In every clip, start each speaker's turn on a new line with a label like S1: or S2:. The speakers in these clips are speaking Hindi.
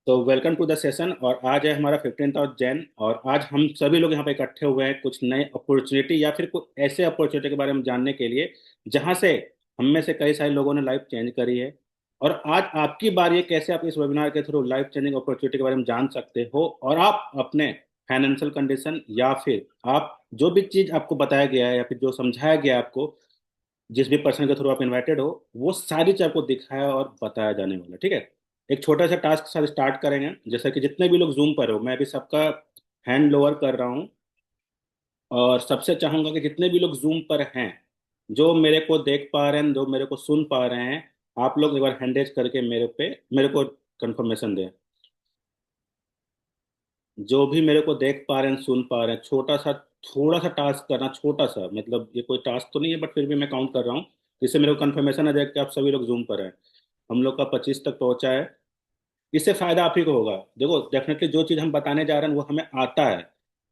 S1: तो वेलकम टू द सेशन। और आज है हमारा 15th ऑफ जैन, और आज हम सभी लोग यहाँ पे इकट्ठे हुए हैं कुछ नए अपॉर्चुनिटी या फिर कुछ ऐसे अपॉर्चुनिटी के बारे में जानने के लिए जहाँ से हम में से कई सारे लोगों ने लाइफ चेंज करी है। और आज आपकी बारी है कैसे आप इस वेबिनार के थ्रू लाइफ चेंजिंग अपॉर्चुनिटी के बारे में जान सकते हो, और आप अपने फाइनेंशियल कंडीशन या फिर आप जो भी चीज़ आपको बताया गया है या फिर जो समझाया गया है आपको, जिस भी पर्सन के थ्रू आप इनवाइटेड हो, वो सारी चीज आपको दिखाया और बताया जाने वाला है। ठीक है। एक छोटा सा टास्क के साथ स्टार्ट करेंगे। जैसा कि जितने भी लोग जूम पर हो, मैं अभी सबका हैंड लोअर कर रहा हूँ, और सबसे चाहूंगा कि जितने भी लोग जूम पर हैं, जो मेरे को देख पा रहे हैं, जो मेरे को सुन पा रहे हैं, आप लोग एक बार हैंड रेज करके मेरे को कंफर्मेशन दें। जो भी मेरे को देख पा रहे हैं, सुन पा रहे हैं, थोड़ा सा टास्क करना, छोटा सा, मतलब ये कोई टास्क तो नहीं है, बट फिर भी मैं काउंट कर रहा हूँ जिससे मेरे को कंफर्मेशन आ जाए कि आप सभी लोग जूम पर हैं। हम लोग का 25 तक पहुंचा है। इससे फायदा आप ही को होगा। देखो, डेफिनेटली जो चीज़ हम बताने जा रहे हैं वो हमें आता है,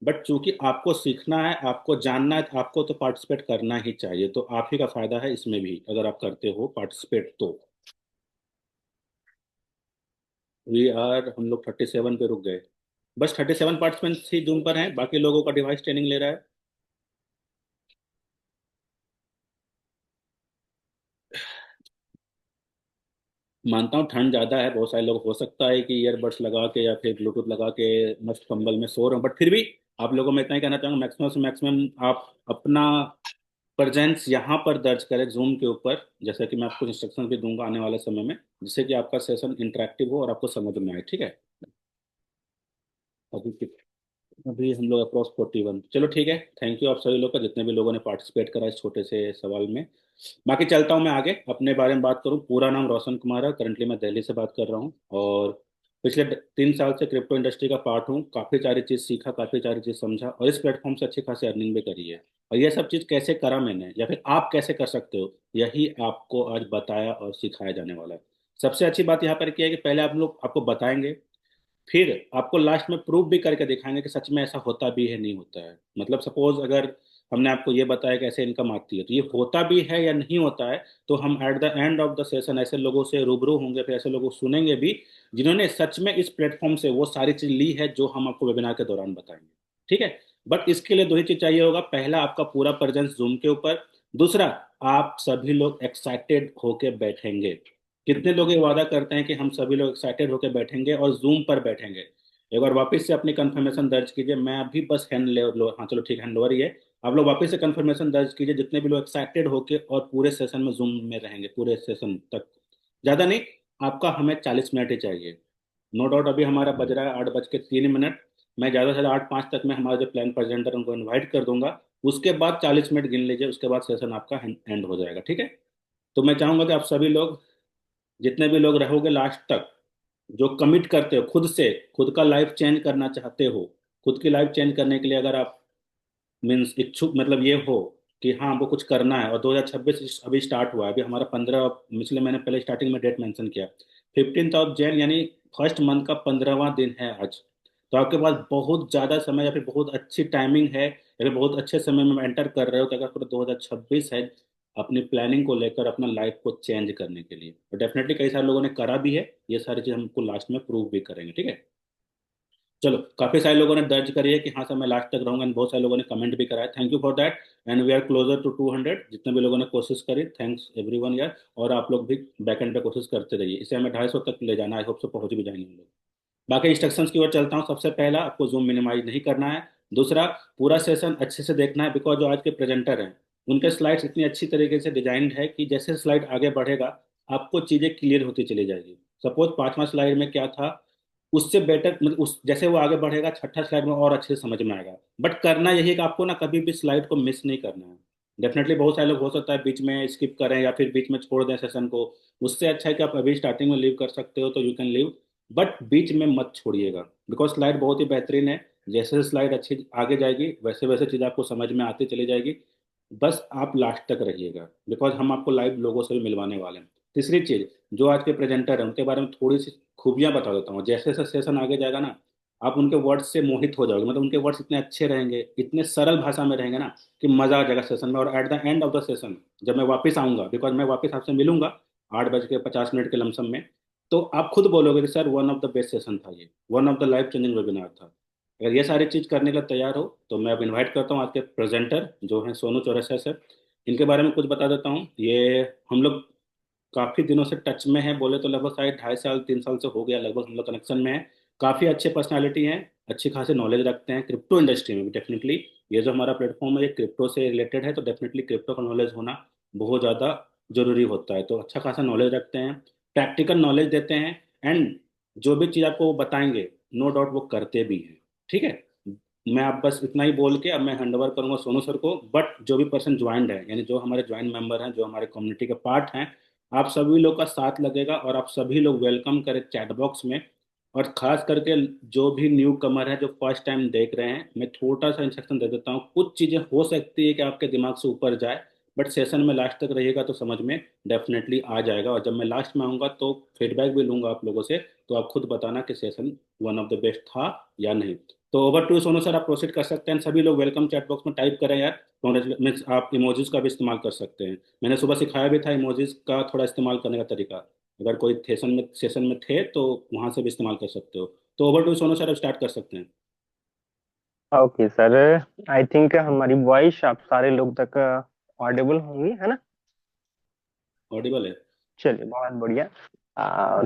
S1: बट चूंकि आपको सीखना है, आपको जानना है, तो आपको तो पार्टिसिपेट करना ही चाहिए। तो आप ही का फायदा है इसमें भी अगर आप करते हो पार्टिसिपेट तो। हम लोग 37 पे रुक गए। बस 37 पार्टिसिपेंट्स ही जूम पर हैं, बाकी लोगों का डिवाइस ट्रेनिंग ले रहा है। मानता हूँ ठंड ज्यादा है, बहुत सारे लोग हो सकता है कि ईयरबड्स लगा के या फिर ब्लूटूथ लगा के मस्त कंबल में सो रहे हो, बट फिर भी आप लोगों में इतना ही कहना चाहूंगा, मैक्सिमम से मैक्सिमम आप अपना प्रेजेंस यहाँ पर दर्ज करें जूम के ऊपर। जैसे कि मैं आपको इंस्ट्रक्शन भी दूंगा आने वाले समय में, जिससे कि आपका सेशन इंटरेक्टिव हो और आपको समझ में आए। ठीक है। अभी अभी हम लोग अप्रॉक्स 41। चलो ठीक है। थैंक यू आप सभी लोग का, जितने भी लोगों ने पार्टिसिपेट करा इस छोटे से सवाल में। बाकी चलता हूँ मैं आगे, अपने बारे में बात करूँ। पूरा नाम रोशन कुमार है, करंटली मैं दिल्ली से बात कर रहा हूँ, और पिछले 3 साल से क्रिप्टो इंडस्ट्री का पार्ट हूँ। काफ़ी सारी चीज़ सीखा, काफ़ी सारी चीज़ समझा, और इस प्लेटफॉर्म से अच्छी खासी अर्निंग भी करी है। और ये सब चीज़ कैसे करा मैंने, या फिर आप कैसे कर सकते हो, यही आपको आज बताया और सिखाया जाने वाला है। सबसे अच्छी बात यहाँ पर क्या है कि पहले आप लोग आपको बताएंगे, फिर आपको लास्ट में प्रूफ भी करके दिखाएंगे कि सच में ऐसा होता भी है, नहीं होता है। मतलब सपोज अगर हमने आपको ये बताया कि ऐसे इनकम आती है, तो ये होता भी है या नहीं होता है, तो हम at the end of the session ऐसे लोगों से रूबरू होंगे, फिर ऐसे लोगों को सुनेंगे भी जिन्होंने सच में इस प्लेटफॉर्म से वो सारी चीज ली है जो हम आपको वेबिनार के दौरान बताएंगे। ठीक है। बट इसके लिए दो ही चीज चाहिए होगा। पहला, आपका पूरा प्रेजेंस जूम के ऊपर। दूसरा, आप सभी लोग एक्साइटेड होके बैठेंगे। कितने लोग ये वादा करते हैं कि हम सभी लोग एक्साइटेड होकर बैठेंगे और जूम पर बैठेंगे? एक बार वापस से अपनी कंफर्मेशन दर्ज कीजिए। मैं अभी बस हैंड ले लो, हाँ चलो ठीक है, हैंड ओवर ही है। आप लोग वापस से कंफर्मेशन दर्ज कीजिए, जितने भी लोग एक्साइटेड होके और पूरे सेशन में जूम में रहेंगे पूरे सेशन तक। ज्यादा नहीं, आपका हमें 40 मिनट ही चाहिए। नो डाउट अभी हमारा बज रहा है 8:03। मैं ज़्यादा से ज़्यादा 8:05 तक में हमारे जो प्लान प्रेजेंटर उनको इन्वाइट कर दूंगा। उसके बाद 40 मिनट गिन लीजिए, उसके बाद सेशन आपका एंड हो जाएगा। ठीक है। तो मैं चाहूंगा कि आप सभी लोग, जितने भी लोग रहोगे लास्ट तक, जो कमिट करते हो खुद से, खुद का लाइफ चेंज करना चाहते हो, खुद की लाइफ चेंज करने के लिए अगर आप मीन्स इच्छुक, मतलब ये हो कि हाँ हमको कुछ करना है, और 2026 अभी स्टार्ट हुआ है, अभी हमारा 15, पिछले मैंने पहले स्टार्टिंग में डेट मेंशन किया, 15th ऑफ जैन, यानी फर्स्ट मंथ का 15वां दिन है आज। तो आपके पास बहुत ज़्यादा समय या फिर बहुत अच्छी टाइमिंग है, या फिर बहुत अच्छे समय में एंटर कर रहे हो, तो अगर पूरा 2026 है अपनी प्लानिंग को लेकर अपना लाइफ को चेंज करने के लिए, तो डेफिनेटली कई सारे लोगों ने करा भी है। ये सारी चीज़ हमको लास्ट में प्रूव भी करेंगे। ठीक है। चलो, काफी सारे लोगों ने दर्ज करी है कि हाँ सर मैं लास्ट तक रहूंगा, and बहुत सारे लोगों ने कमेंट भी करा है। Thank you for that. And we are closer to 200। जितने भी लोगों ने कोशिश करी, थैंक्स एवरीवन यार। और आप लोग भी बैक एंड पे कोशिश करते रहिए, इसे हमें 250 तक ले जाना है। आई होप सो पहुंच भी जाएंगे हम लोग। बाकी इंस्ट्रक्शंस की ओर चलता हूँ। सबसे पहला, आपको जूम मिनिमाइज नहीं करना है। दूसरा, पूरा सेशन अच्छे से देखना है, बिकॉज जो आज के प्रेजेंटर हैं उनके स्लाइड्स इतनी अच्छी तरीके से डिजाइंड है कि जैसे स्लाइड आगे बढ़ेगा आपको चीजें क्लियर होती चली जाएगी। सपोज 5वां स्लाइड में क्या था, उससे बेटर, मतलब उस जैसे वो आगे बढ़ेगा छठा स्लाइड में और अच्छे से समझ में आएगा। बट करना यही है कि आपको ना कभी भी स्लाइड को मिस नहीं करना है। डेफिनेटली बहुत सारे लोग हो सकता है बीच में स्किप करें या फिर बीच में छोड़ दें सेशन को। उससे अच्छा है कि आप अभी स्टार्टिंग में लीव कर सकते हो तो यू कैन लीव, बट बीच में मत छोड़िएगा, बिकॉज स्लाइड बहुत ही बेहतरीन है। जैसे स्लाइड अच्छी आगे जाएगी वैसे वैसे चीज़ आपको समझ में आती चली जाएगी। बस आप लास्ट तक रहिएगा, बिकॉज हम आपको लाइव लोगों से भी मिलवाने वाले हैं। तीसरी चीज, जो आज के प्रेजेंटर हैं उनके बारे में थोड़ी सी खूबियां बता देता हूँ। जैसे जैसे सेशन आगे जाएगा ना, आप उनके वर्ड्स से मोहित हो जाओगे। मतलब उनके वर्ड्स इतने अच्छे रहेंगे, इतने सरल भाषा में रहेंगे ना, कि मजा आ जाएगा सेशन में। और at the end of the session जब मैं वापस आऊंगा, बिकॉज मैं वापस आपसे मिलूंगा 8:50 के लमसम में, तो आप खुद बोलोगे कि sir one of the best session था, ये one of the life changing webinar था। अगर ये सारी चीज करने के लिए तैयार हो तो मैं अब इनवाइट करता हूँ आज के प्रेजेंटर जो हैं सोनू चौरसिया सर। इनके बारे में कुछ बता देता हूँ। ये हम लोग काफी दिनों से टच में है, बोले तो लगभग शायद 2.5 साल 3 साल से हो गया लगभग हम लोग कनेक्शन में है। काफी अच्छे पर्सनालिटी हैं, अच्छी खासी नॉलेज रखते हैं क्रिप्टो इंडस्ट्री में भी डेफिनेटली। ये जो हमारा प्लेटफॉर्म है ये क्रिप्टो से रिलेटेड है, तो डेफिनेटली क्रिप्टो का नॉलेज होना बहुत ज़्यादा जरूरी होता है। तो अच्छा खासा नॉलेज रखते हैं, प्रैक्टिकल नॉलेज देते हैं, एंड जो भी चीज़ आपको वो बताएंगे नो डाउट वो करते भी हैं। ठीक है। मैं आप बस इतना ही बोल के अब मैं हैंड ओवर करूंगा सोनू सर को। बट जो भी पर्सन ज्वाइंड है, यानी जो हमारे ज्वाइंट मेंबर हैं, जो हमारे कम्युनिटी के पार्ट हैं, आप सभी लोग का साथ लगेगा और आप सभी लोग वेलकम करें चैट बॉक्स में। और खास करके जो भी न्यू कमर है जो फर्स्ट टाइम देख रहे हैं, मैं छोटा सा इंस्ट्रक्शन दे देता हूँ। कुछ चीज़ें हो सकती है कि आपके दिमाग से ऊपर जाए, बट सेशन में लास्ट तक रहिएगा तो समझ में डेफिनेटली आ जाएगा। और जब मैं लास्ट में आऊँगा तो फीडबैक भी लूंगा आप लोगों से, तो आप खुद बताना कि session one of the best था या नहीं। तो ओवर टू सोनू सर, आप प्रोसीड कर सकते हैं। सभी लोग वेलकम चैट बॉक्स में टाइप करें यार। मीन्स आप इमोजीज का भी इस्तेमाल कर सकते हैं। मैंने सुबह सिखाया भी था इमोजीज का थोड़ा इस्तेमाल करने का तरीका। अगर कोई सेशन में थे तो वहां से भी इस्तेमाल कर सकते हो। तो ओवर टू सोनू सर, अब स्टार्ट कर सकते हैं।
S2: Okay sir. आई थिंक हमारी वॉइस आप सारे लोग तक ऑडिबल होंगी, है ना?
S1: ऑडिबल है।
S2: चलिए, बहुत बढ़िया।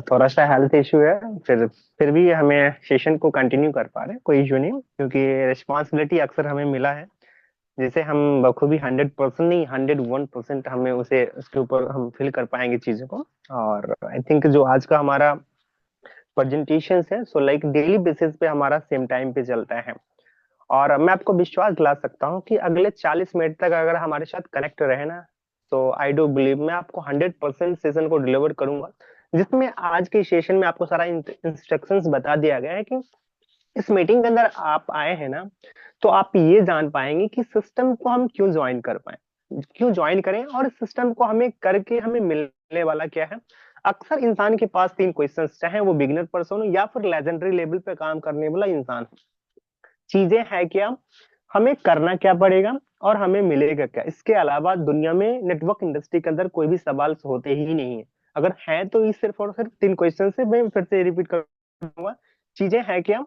S2: थोड़ा सा हेल्थ इशू है, फिर भी हमें सेशन को कंटिन्यू कर पा रहे हैं, कोई इशू नहीं, क्योंकि रिस्पॉन्सिबिलिटी अक्सर हमें मिला है जिसे हम बखूबी 100% नहीं, 101% हमें उसे उसके ऊपर हम फिल कर पाएंगे चीजों को। और आई थिंक जो आज का हमारा प्रेजेंटेशन है, सो लाइक डेली बेसिस पे हमारा सेम टाइम पे चलता है। और मैं आपको विश्वास दिला सकता हूँ कि अगले 40 मिनट तक अगर हमारे साथ कनेक्ट रहे ना, तो आई डू बिलीव मैं आपको 100% सेशन को डिलीवर करूंगा, जिसमें आज के सेशन में आपको सारा इंस्ट्रक्शंस बता दिया गया है कि इस मीटिंग के अंदर आप आए हैं ना, तो आप ये जान पाएंगे कि सिस्टम को हम क्यों ज्वाइन कर पाए, क्यों ज्वाइन करें, और सिस्टम को हमें करके हमें मिलने वाला क्या है। अक्सर इंसान के पास 3 क्वेश्चंस, चाहे वो बिगिनर पर्सन हो या फिर लेजेंडरी लेवल पे काम करने वाला इंसान हो। चीजें है क्या, हमें करना क्या पड़ेगा और हमें मिलेगा क्या। इसके अलावा दुनिया में नेटवर्क इंडस्ट्री के अंदर कोई भी सवाल होते ही नहीं है। अगर है तो ये सिर्फ और सिर्फ 3 क्वेश्चन से, मैं फिर से रिपीट करूंगा। चीजें है क्या,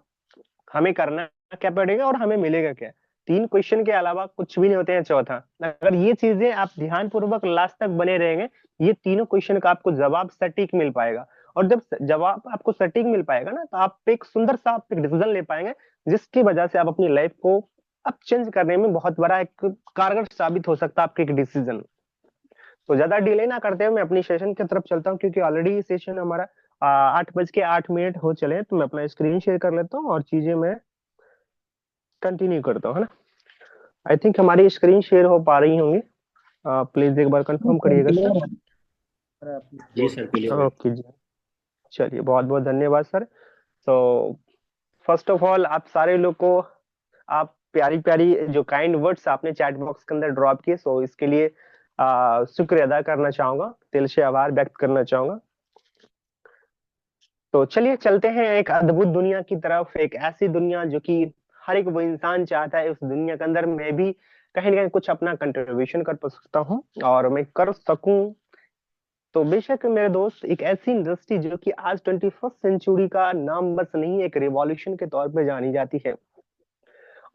S2: हमें करना क्या पड़ेगा और हमें मिलेगा क्या। 3 क्वेश्चन के अलावा कुछ भी नहीं होते हैं। चौथा, अगर ये चीजें आप ध्यान पूर्वक लास्ट तक बने रहेंगे, ये तीनों क्वेश्चन का आपको जवाब सटीक मिल पाएगा। और जब जवाब आपको सटीक मिल पाएगा ना, तो आप एक सुंदर सा आप एक डिसीजन ले पाएंगे, जिसकी वजह से आप अपनी लाइफ को अब चेंज करने में बहुत बड़ा एक कारगर साबित हो सकता है आपके एक डिसीजन। तो ज्यादा डिले ना करते हुए मैं अपनी सेशन की तरफ चलता हूँ, क्योंकि ऑलरेडी सेशन हमारा 8:08 हो चले हैं। तो मैं अपना स्क्रीन शेयर कर लेता हूँ और चीजें मैं कंटिन्यू करता हूँ, है ना? आई थिंक हमारी स्क्रीन शेयर हो पा रही होंगी। प्लीज एक बार कंफर्म करिएगा सर।
S3: क्लियर है आपकी।
S1: जी सर, क्लियर है।
S2: ओके जी। चलिए, बहुत बहुत धन्यवाद सर। तो फर्स्ट ऑफ ऑल आप सारे लोग को, आप प्यारी प्यारी जो काइंड वर्ड्स आपने चैट बॉक्स के अंदर ड्रॉप किए, सो इसके लिए शुक्र अदा करना चाहूंगा, दिल से आभार व्यक्त करना चाहूंगा। तो चलिए चलते हैं एक अद्भुत दुनिया की तरफ, एक ऐसी दुनिया जो कि हर एक वो इंसान चाहता है उस दुनिया के अंदर मैं भी कहीं ना कहीं कुछ अपना कंट्रीब्यूशन कर सकता हूँ और मैं कर सकूं। तो बेशक मेरे दोस्त, एक ऐसी इंडस्ट्री जो कि आज 21st सेंचुरी का नाम बस नहीं, एक रिवॉल्यूशन के तौर पे जानी जाती है।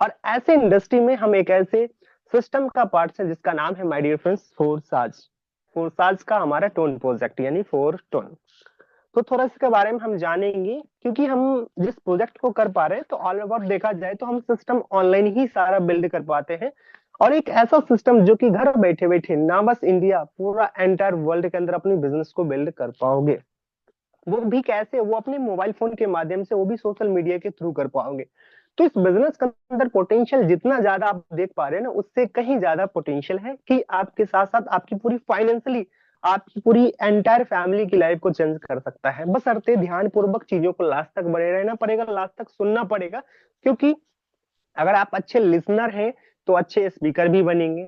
S2: और ऐसे इंडस्ट्री में हम एक ऐसे सिस्टम का पार्ट है जिसका नाम है, माय डियर फ्रेंड्स, फोरसाज। फोरसाज का हमारा टोन प्रोजेक्ट, यानी फोर टोन। तो थोड़ा इसके बारे में हम जानेंगे, क्योंकि हम जिस प्रोजेक्ट को कर पा रहे हैं, तो ऑल ओवर देखा जाए तो हम सिस्टम ऑनलाइन ही सारा बिल्ड कर पाते हैं। और एक ऐसा सिस्टम जो कि घर बैठे बैठे ना बस इंडिया, पूरा एंटायर वर्ल्ड के अंदर अपनी बिजनेस को बिल्ड कर पाओगे। वो भी कैसे, वो अपने मोबाइल फोन के माध्यम से, वो भी सोशल मीडिया के थ्रू कर पाओगे। तो इस बिजनेस के अंदर पोटेंशियल जितना ज्यादा आप देख पा रहे हैं ना, उससे कहीं ज्यादा पोटेंशियल है कि आपके साथ साथ आपकी पूरी फाइनेंशियली, आपकी पूरी एंटायर फैमिली की लाइफ को चेंज कर सकता है। बस अरते ध्यान पूर्वक चीजों को लास्ट तक बने रहना पड़ेगा, लास्ट तक सुनना पड़ेगा। क्योंकि अगर आप अच्छे लिसनर हैं तो अच्छे स्पीकर भी बनेंगे,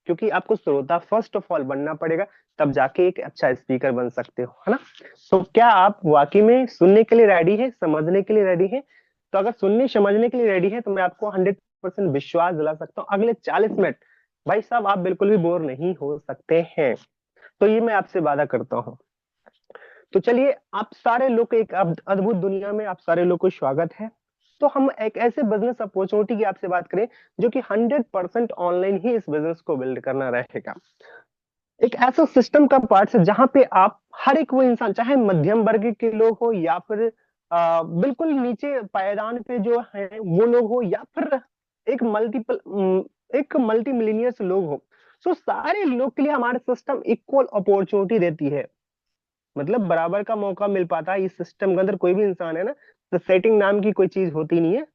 S2: क्योंकि आपको श्रोता फर्स्ट ऑफ ऑल बनना पड़ेगा, तब जाके एक अच्छा स्पीकर बन सकते हो, है ना? तो क्या आप वाकई में सुनने के लिए रेडी है, समझने के लिए रेडी है? तो अगर सुनने समझने के लिए रेडी है, तो मैं आपको 100% विश्वास दिला सकता हूँ, अगले 40 मिनट भाई साहब आप बिल्कुल भी बोर नहीं हो सकते हैं। तो ये मैं आपसे वादा करता हूँ। तो चलिए, आप सारे लोग एक अद्भुत दुनिया में आप सारे लोग को स्वागत है। तो हम एक ऐसे बिजनेस अपॉर्चुनिटी की आपसे बात करें जो कि 100% ऑनलाइन ही इस बिजनेस को बिल्ड करना रहेगा। एक ऐसा सिस्टम का पार्ट है जहां पे आप हर एक वो इंसान, चाहे मध्यम वर्ग के लोग हो या फिर बिल्कुल नीचे पायदान पे जो है वो लोग हो, या फिर एक एक मल्टी मिलीनियर्स लोग हो, सो सारे लोग के लिए हमारा सिस्टम इक्वल अपॉर्चुनिटी देती है। मतलब बराबर का मौका मिल पाता है इस सिस्टम के अंदर। कोई भी इंसान है ना, तो सेटिंग नाम की कोई चीज होती नहीं है।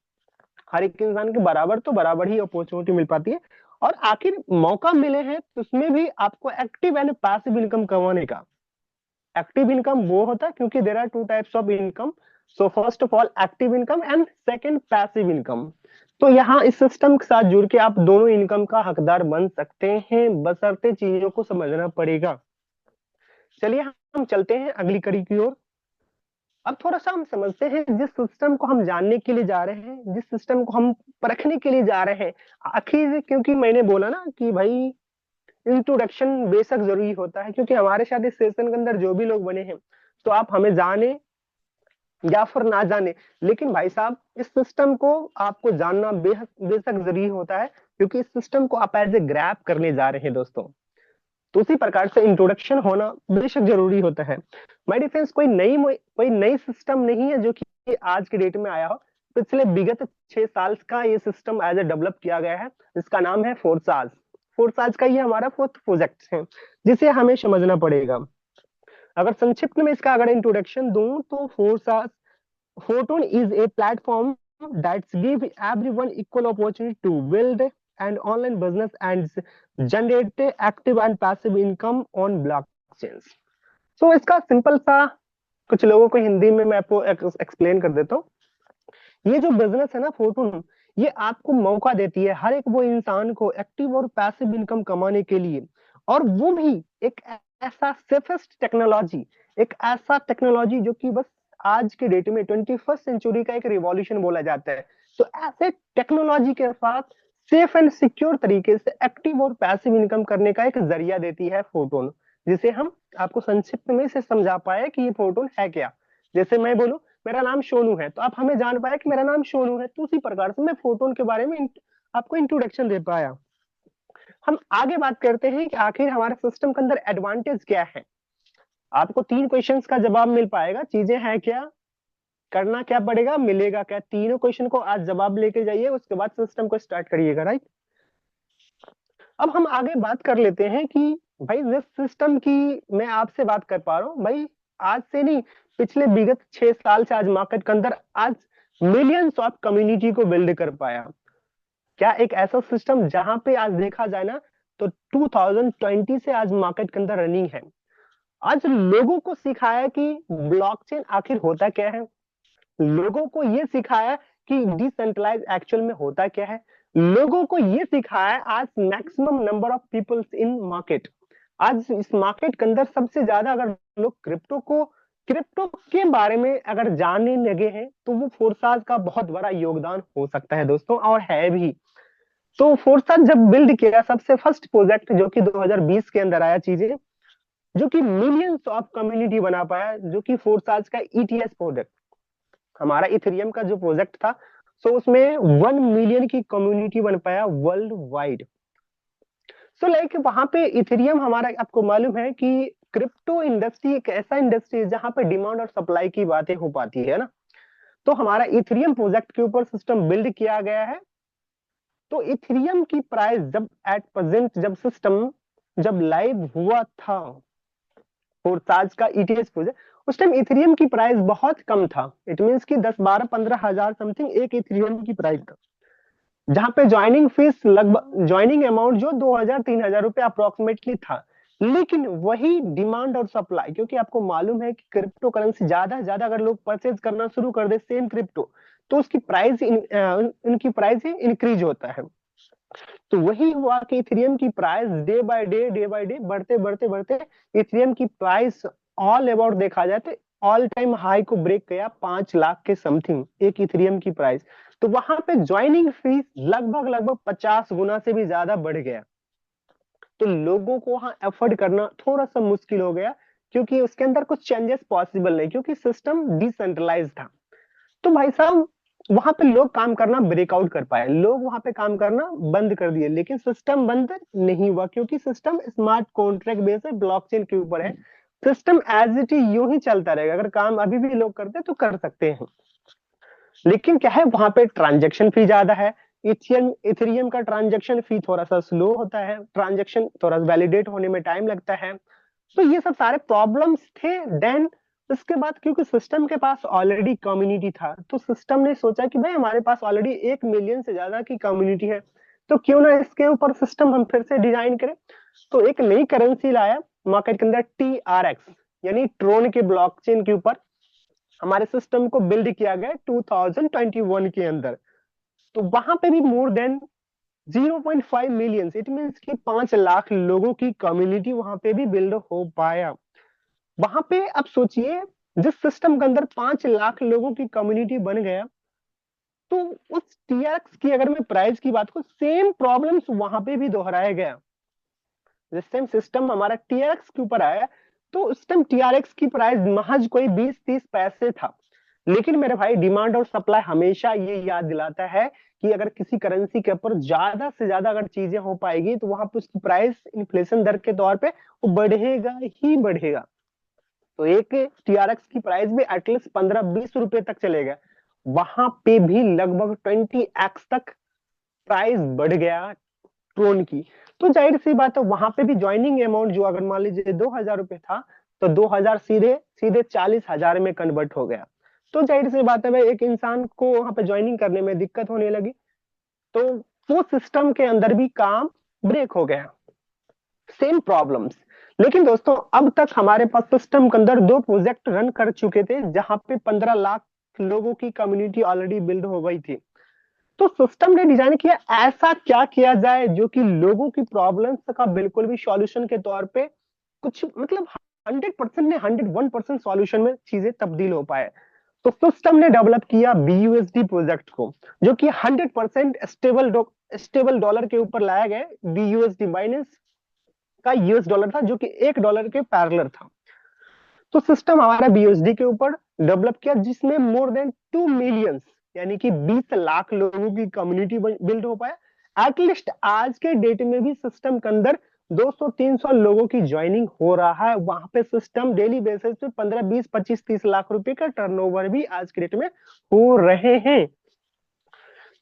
S2: हर एक इंसान के बराबर तो बराबर ही अपॉर्चुनिटी मिल पाती है। और आखिर मौका मिले हैं तो उसमें भी आपको एक्टिव एंड पैसिव इनकम कमाने का। एक्टिव इनकम वो होता है, क्योंकि there are two types of income. So first of all active income and second passive income. तो यहाँ इस सिस्टम के साथ जुड़ के आप दोनों इनकम का हकदार बन सकते हैं, बशर्ते चीजों को समझना पड़ेगा। चलिए हम चलते हैं अगली कड़ी की ओर। अब थोड़ा सा हम समझते हैं, जिस सिस्टम को हम जानने के लिए जा रहे हैं, जिस सिस्टम को हम परखने के लिए जा रहे हैं आखिर, क्योंकि मैंने बोला ना कि भाई इंट्रोडक्शन बेशक जरूरी होता है, क्योंकि हमारे साथ इस सेशन के अंदर जो भी लोग बने हैं, तो आप हमें जाने या फिर ना जाने, लेकिन भाई साहब इस सिस्टम को आपको जानना बेहद बेशक जरूरी होता है, क्योंकि इस सिस्टम को आप एज ए ग्रैब करने जा रहे हैं दोस्तों। तो उसी प्रकार से इंट्रोडक्शन होना बेशक जरूरी होता है। माय डिफेंस कोई नई सिस्टम नहीं है जो कि आज के डेट में आया हो। पिछले विगत 6 साल का ये सिस्टम एज ए डेवलप किया गया है, जिसका नाम है फोर्साज। फोर्साज का ये हमारा फोर्थ प्रोजेक्ट है, जिसे हमें समझना पड़ेगा। अगर संक्षिप्त में इसका अगर इंट्रोडक्शन दूं तो Forsage Photon is a platform that gives everyone equal opportunity to build an online business and generate active and passive income on blockchains. So इसका सिंपल सा कुछ लोगों को हिंदी में मैं आपको एक्सप्लेन कर देता हूँ। ये जो बिजनेस है ना फोटोन, ये आपको मौका देती है हर एक वो इंसान को एक्टिव और पैसिव इनकम कमाने के लिए, और वो भी एक ऐसा सेफेस्ट टेक्नोलॉजी, एक ऐसा टेक्नोलॉजी जो कि बस आज के डेट में 21st सेंचुरी का एक रिवॉल्यूशन बोला जाता है। तो ऐसे टेक्नोलॉजी के साथ सेफ एंड सिक्योर तरीके से एक्टिव और पैसिव इनकम करने का एक जरिया देती है फोटोन, जिसे हम आपको संक्षिप्त में से समझा पाए कि ये फोटोन है क्या। जैसे मैं बोलूं मेरा नाम सोनू है, तो आप हमें जान पाए कि मेरा नाम सोनू है, तो उसी प्रकार से मैं फोटोन के बारे में आपको इंट्रोडक्शन दे पाया। हम आगे बात करते हैं कि आखिर हमारे सिस्टम के अंदर एडवांटेज क्या है। आपको 3 क्वेश्चंस का जवाब मिल पाएगा। चीजें हैं क्या, करना क्या पड़ेगा, मिलेगा क्या। तीनों क्वेश्चन को आज जवाब लेके जाइए, उसके बाद सिस्टम को स्टार्ट करिएगा, राइट। अब हम आगे बात कर लेते हैं कि भाई जिस सिस्टम की मैं आपसे बात कर पा रहा हूँ, भाई आज से नहीं, पिछले विगत 6 साल से आज मार्केट के अंदर आज मिलियंस ऑफ कम्युनिटी को बिल्ड कर पाया। क्या एक ऐसा सिस्टम जहां पे आज देखा जाए ना, तो 2020 से आज मार्केट के अंदर रनिंग है। आज लोगों को सिखाया कि ब्लॉकचेन आखिर होता क्या है, लोगों को ये सिखाया कि डिसेंट्रलाइज एक्चुअल में होता क्या है, लोगों को ये सिखाया आज maximum number of peoples in market. आज इस मार्केट के अंदर सबसे ज्यादा अगर लोग क्रिप्टो के बारे में अगर जानने लगे हैं, तो वो फोर्साज का बहुत बड़ा योगदान हो सकता है दोस्तों, और है भी। तो फोर्साज जब बिल्ड किया, सबसे फर्स्ट प्रोजेक्ट जो कि 2020 के अंदर आया, चीजें जो कि मिलियंस ऑफ कम्युनिटी बना पाया, जो कि फोर्साज का ईटीएस प्रोजेक्ट, हमारा इथेरियम का जो प्रोजेक्ट था, सो उसमें 1 मिलियन की कम्युनिटी बन पाया वर्ल्ड वाइड। सो लाइक वहां पे इथेरियम हमारा, आपको मालूम है कि क्रिप्टो इंडस्ट्री एक ऐसा इंडस्ट्री है जहां पे डिमांड और सप्लाई की बातें हो पाती है ना। तो हमारा इथेरियम प्रोजेक्ट के ऊपर सिस्टम बिल्ड किया गया है। तो इथेरियम की प्राइस जब एट प्रेजेंट, जब सिस्टम जब लाइव हुआ था और साज का ईटीएस प्रोजेक्ट, उस टाइम इथेरियम की प्राइस बहुत कम था। इट मींस कि 10-12-15 हजार समथिंग एक इथेरियम की प्राइस था, जहां पे ज्वाइनिंग फीस लगभग, ज्वाइनिंग अमाउंट जो 2000-3000 रुपए अप्रोक्सीमेटली था। लेकिन वही डिमांड और सप्लाई, क्योंकि आपको मालूम है कि क्रिप्टो करेंसी ज्यादा से ज्यादा अगर लोग परचेज करना शुरू कर दे सेम क्रिप्टो, तो उसकी प्राइस उनकी प्राइस ही इंक्रीज होता है। तो वही हुआ कि इथेरियम की प्राइस डे बाय डे बढ़ते बढ़ते बढ़ते इथेरियम की प्राइस ऑल अबाउट देखा जाए तो ऑल टाइम हाई को ब्रेक किया, 5 लाख के समथिंग एक इथेरियम की प्राइस। तो वहां पे ज्वाइनिंग फीस लगभग लगभग 50 गुना से भी ज्यादा बढ़ गया। तो लोगों को वहां एफर्ड करना थोड़ा सा मुश्किल हो गया क्योंकि उसके अंदर कुछ चेंजेस पॉसिबल नहीं, क्योंकि सिस्टम डिसेंट्रलाइज था। तो भाई साहब वहां पे लोग काम करना ब्रेकआउट कर पाए, लोग वहां पे काम करना बंद कर दिए, लेकिन सिस्टम बंद नहीं हुआ, क्योंकि सिस्टम स्मार्ट कॉन्ट्रैक्ट बेस्ड है, ब्लॉकचेन के ऊपर है। सिस्टम एज इट इज यूं ही चलता रहेगा, अगर काम अभी भी लोग करते हैं तो कर सकते हैं। लेकिन क्या है, वहां पे ट्रांजेक्शन फी ज्यादा है। इथियन इथेरियम का ट्रांजेक्शन फी थोड़ा सा स्लो होता है, ट्रांजेक्शन थोड़ा वैलिडेट होने में टाइम लगता है। तो ये सब सारे प्रॉब्लम्स थे। देन इसके बाद क्योंकि सिस्टम के पास ऑलरेडी कम्युनिटी था, तो सिस्टम ने सोचा कि भाई हमारे पास ऑलरेडी 1 मिलियन से ज्यादा की कम्युनिटी है, तो क्यों ना इसके ऊपर सिस्टम हम फिर से डिजाइन करें। तो एक नई करेंसी लाया मार्केट के अंदर, TRX, यानी ट्रोन के ब्लॉकचेन के ऊपर हमारे सिस्टम को बिल्ड किया गया 2021 के अंदर। तो वहां पे भी more than 0.5 million, it means कि 5 लाख लोगों की कम्युनिटी वहां पे भी बिल्ड हो पाया। वहां पे अब सोचिए, जिस सिस्टम के अंदर 5 लाख लोगों की कम्युनिटी बन गया, तो उस TRX की अगर मैं प्राइस की बात करूं, सेम प्रॉब्लम्स वहां पे भी दोहराया गया। जिस टाइम सिस्टम हमारा TRX के ऊपर आया, तो उस टाइम TRX की प्राइस महज कोई 20-30 पैसे था। लेकिन मेरे भाई, डिमांड और सप्लाई हमेशा ये याद दिलाता है कि अगर किसी करेंसी के ऊपर ज्यादा से ज्यादा अगर चीजें हो पाएगी, तो वहां पे उसकी प्राइस इन्फ्लेशन दर के तौर पे वो बढ़ेगा ही बढ़ेगा। तो एक TRX की प्राइस भी एटलीस्ट 15-20 रुपए तक चलेगा, वहां पे भी लगभग 20x तक प्राइस बढ़ गया ट्रोन की। तो जाहिर सी बात है, वहां पे भी ज्वाइनिंग अमाउंट जो अगर मान लीजिए 2,000 रुपए था, तो 2,000 सीधे सीधे 40,000 में कन्वर्ट हो गया। तो जाहिर सी बात है भाई, एक इंसान को वहां पे ज्वाइनिंग करने में दिक्कत होने लगी, तो वो सिस्टम के अंदर भी काम ब्रेक हो गया। Same problems. लेकिन दोस्तों, अब तक हमारे पास सिस्टम के अंदर 2 प्रोजेक्ट रन कर चुके थे, जहां पे 15 लाख लोगों की कम्युनिटी ऑलरेडी बिल्ड हो गई थी। तो सिस्टम ने डिजाइन किया ऐसा क्या किया जाए जो कि लोगों की प्रॉब्लम्स का बिल्कुल भी सॉल्यूशन के तौर पे कुछ मतलब 100% ने 101% सॉल्यूशन में चीजें तब्दील हो पाए। तो सिस्टम ने डेवलप किया BUSD प्रोजेक्ट को, जो कि 100% स्टेबल डॉलर के ऊपर लाया गया। BUSD माइनस का US डॉलर था, जो कि $1 के पैरेलल था। तो सिस्टम हमारा BUSD के ऊपर डेवलप किया, जिसमें मोर देन 2 मिलियन, यानी कि 20 लाख लोगों की कम्युनिटी बिल्ड हो पाया। एटलीस्ट आज के डेट में भी सिस्टम के अंदर 200-300 लोगों की ज्वाइनिंग हो रहा है। वहां पे सिस्टम डेली बेसिस पे 15-20-25-30 लाख रुपए का टर्नओवर भी आज के डेट में हो रहे हैं।